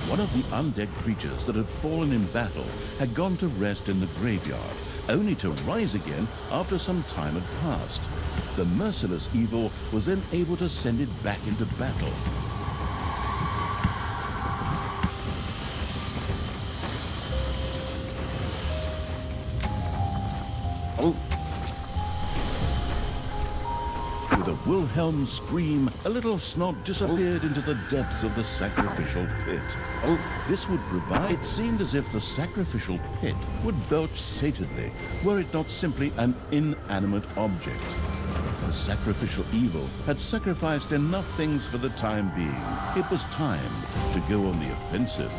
One of the undead creatures that had fallen in battle had gone to rest in the graveyard, only to rise again after some time had passed. The merciless evil was then able to send it back into battle. With a Wilhelm scream, a little snot disappeared into the depths of the sacrificial pit. This would provide... It seemed as if the sacrificial pit would belch satedly, were it not simply an inanimate object. The sacrificial evil had sacrificed enough things for the time being. It was time to go on the offensive.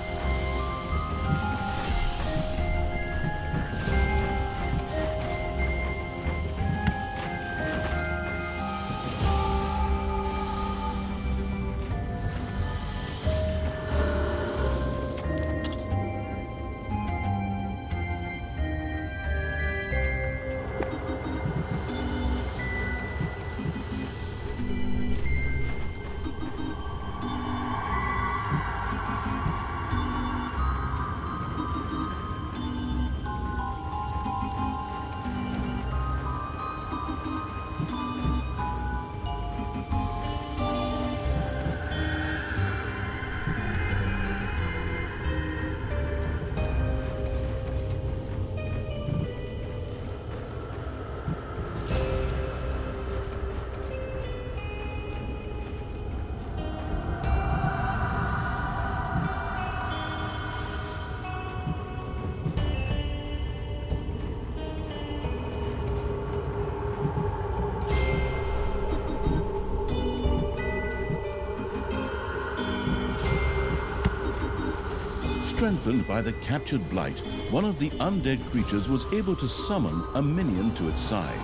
Strengthened by the captured blight, one of the undead creatures was able to summon a minion to its side.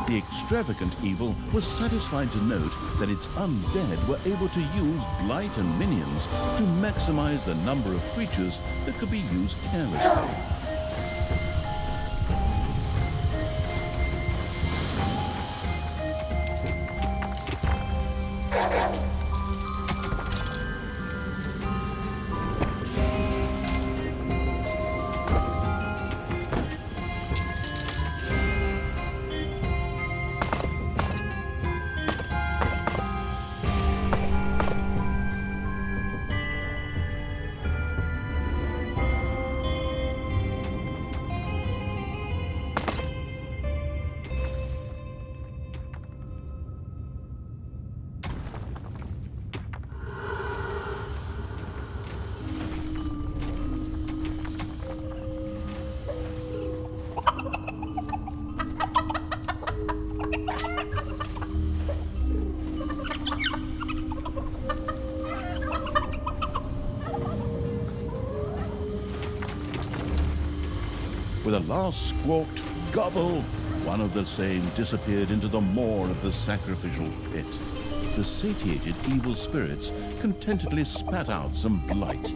The extravagant evil was satisfied to note that its undead were able to use blight and minions to maximize the number of creatures that could be used carelessly. With a last squawked gobble, one of the same disappeared into the maw of the sacrificial pit. The satiated evil spirits contentedly spat out some blight.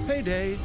Payday!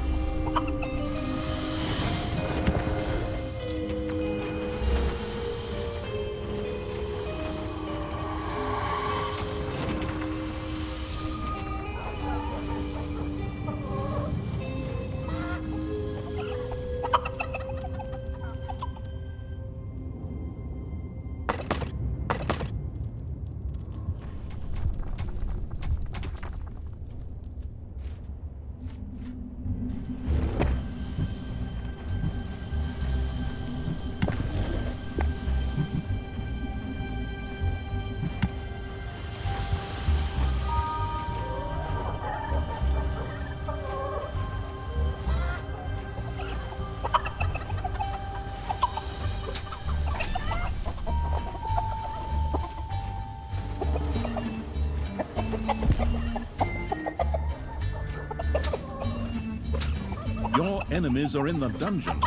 Your enemies are in the dungeon.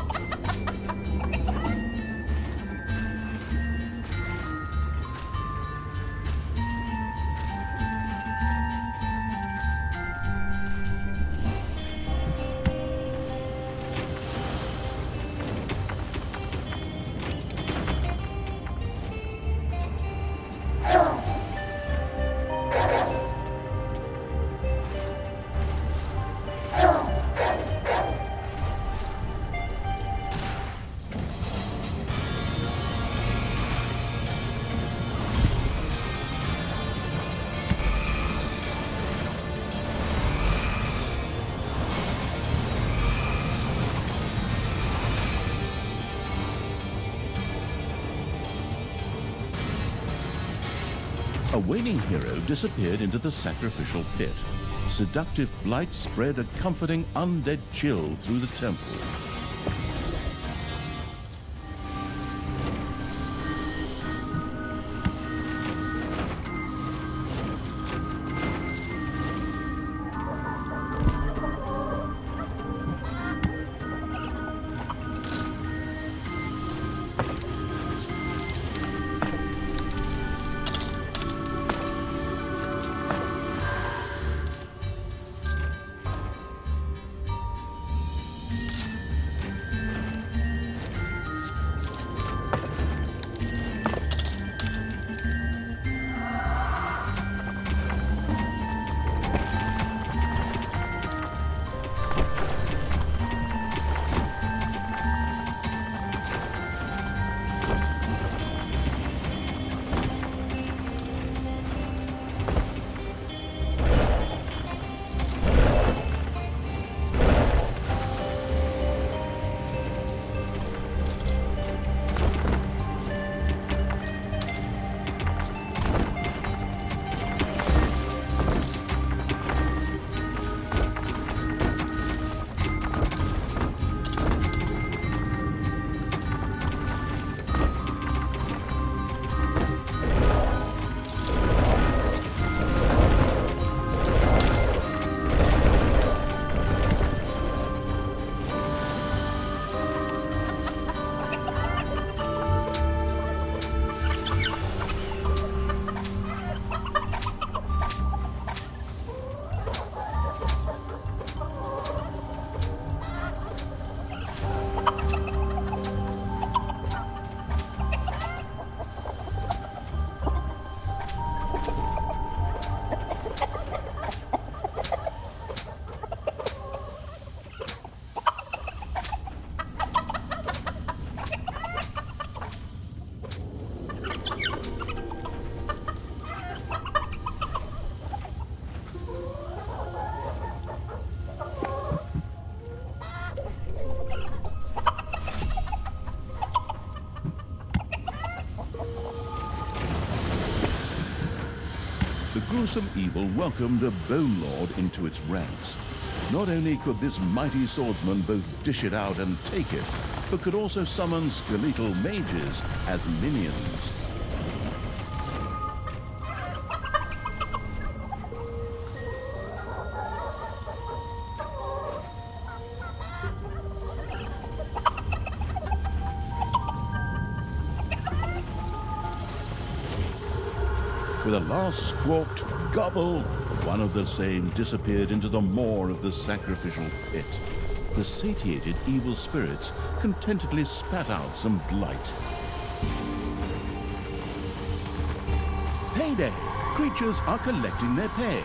A waning hero disappeared into the sacrificial pit. Seductive blight spread a comforting undead chill through the temple. gruesome evil welcomed a Bone Lord into its ranks. Not only could this mighty swordsman both dish it out and take it, but could also summon skeletal mages as minions. With a last squawked gobble, one of the same disappeared into the maw of the sacrificial pit. The satiated evil spirits contentedly spat out some blight. Payday! Creatures are collecting their pay.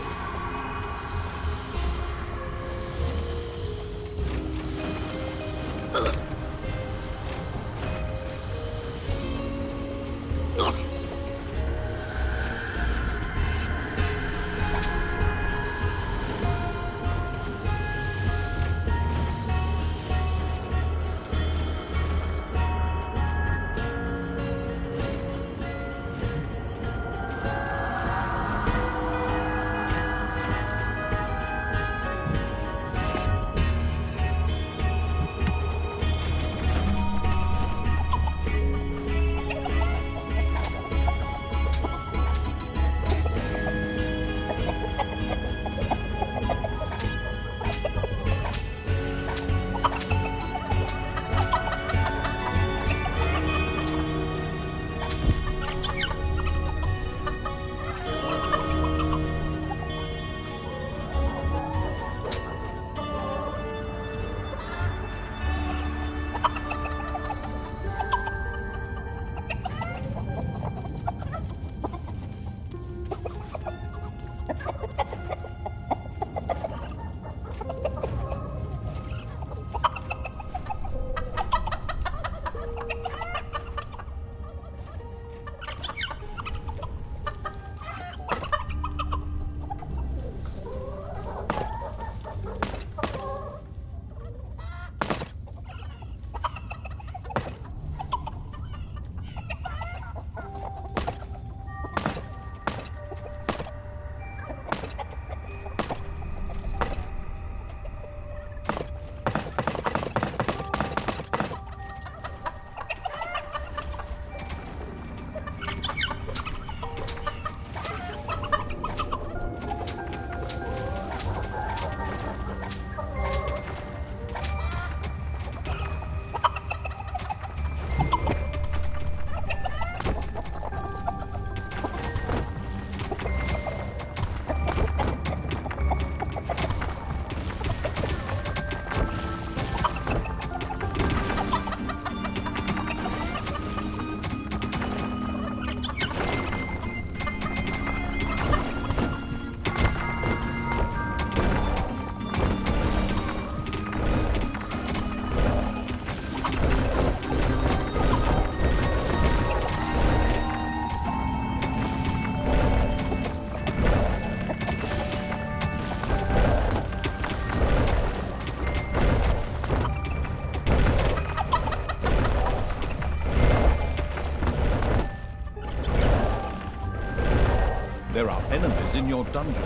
There are enemies in your dungeon.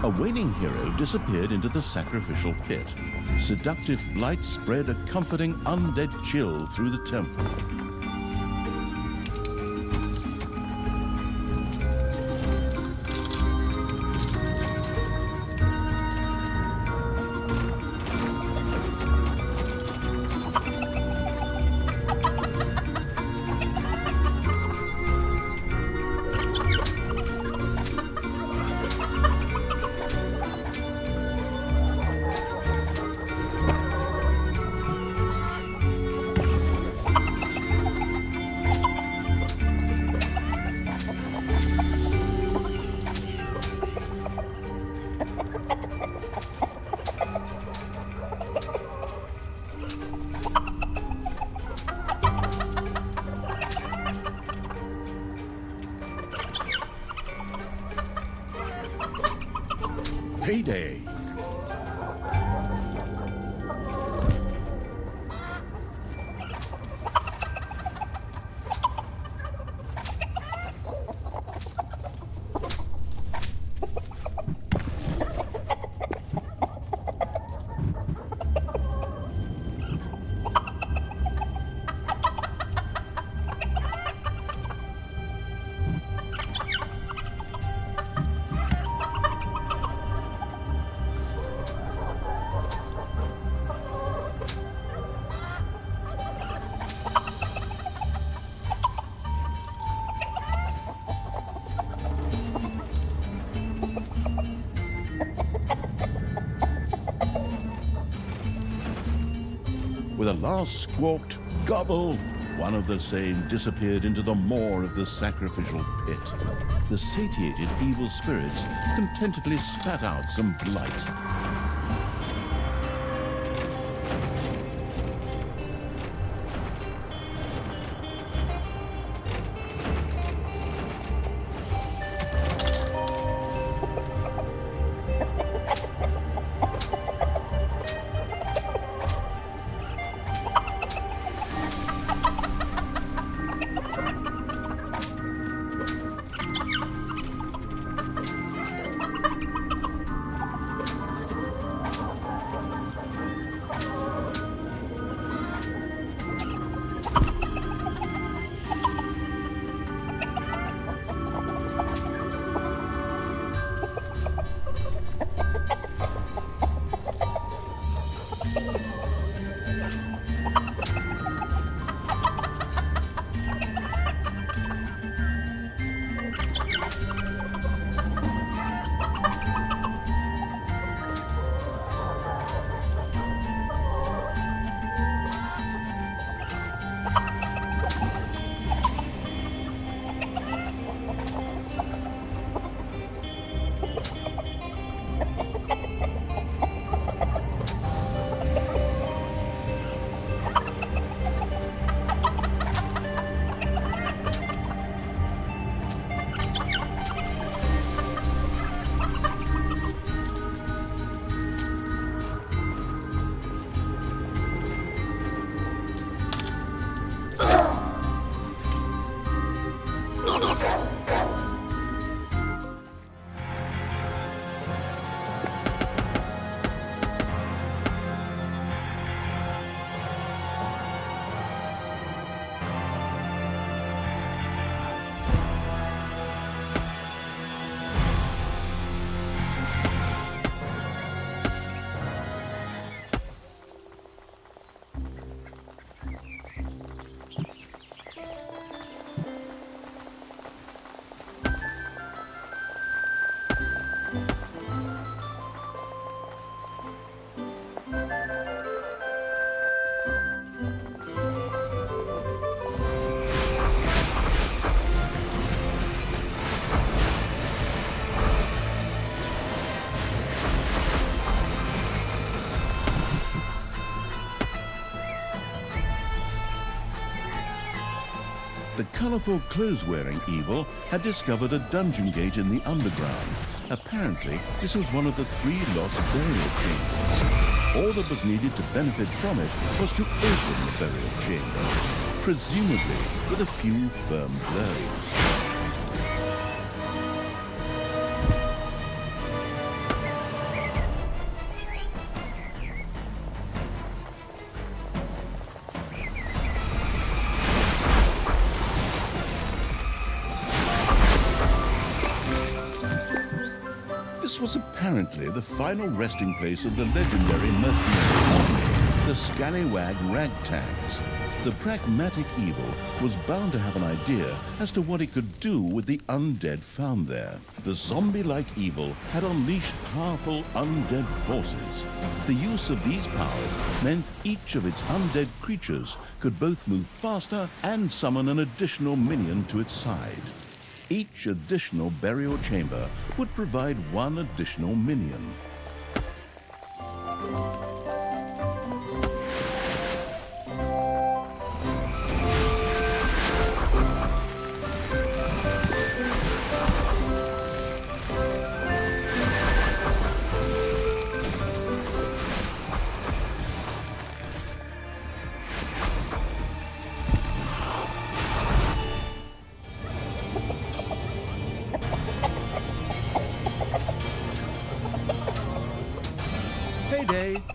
A waning hero disappeared into the sacrificial pit. Seductive blight spread a comforting undead chill through the temple. payday. With a last squawked gobble, one of the same disappeared into the maw of the sacrificial pit. The satiated evil spirits contentedly spat out some blight. The colourful clothes-wearing evil had discovered a dungeon gate in the underground. Apparently, this was one of the 3 lost burial chambers. All that was needed to benefit from it was to open the burial chamber, presumably with a few firm blows. This was apparently the final resting place of the legendary mercenary army, the Scallywag Ragtags. The pragmatic evil was bound to have an idea as to what it could do with the undead found there. The zombie-like evil had unleashed powerful undead forces. The use of these powers meant each of its undead creatures could both move faster and summon an additional minion to its side. Each additional burial chamber would provide 1 additional minion. day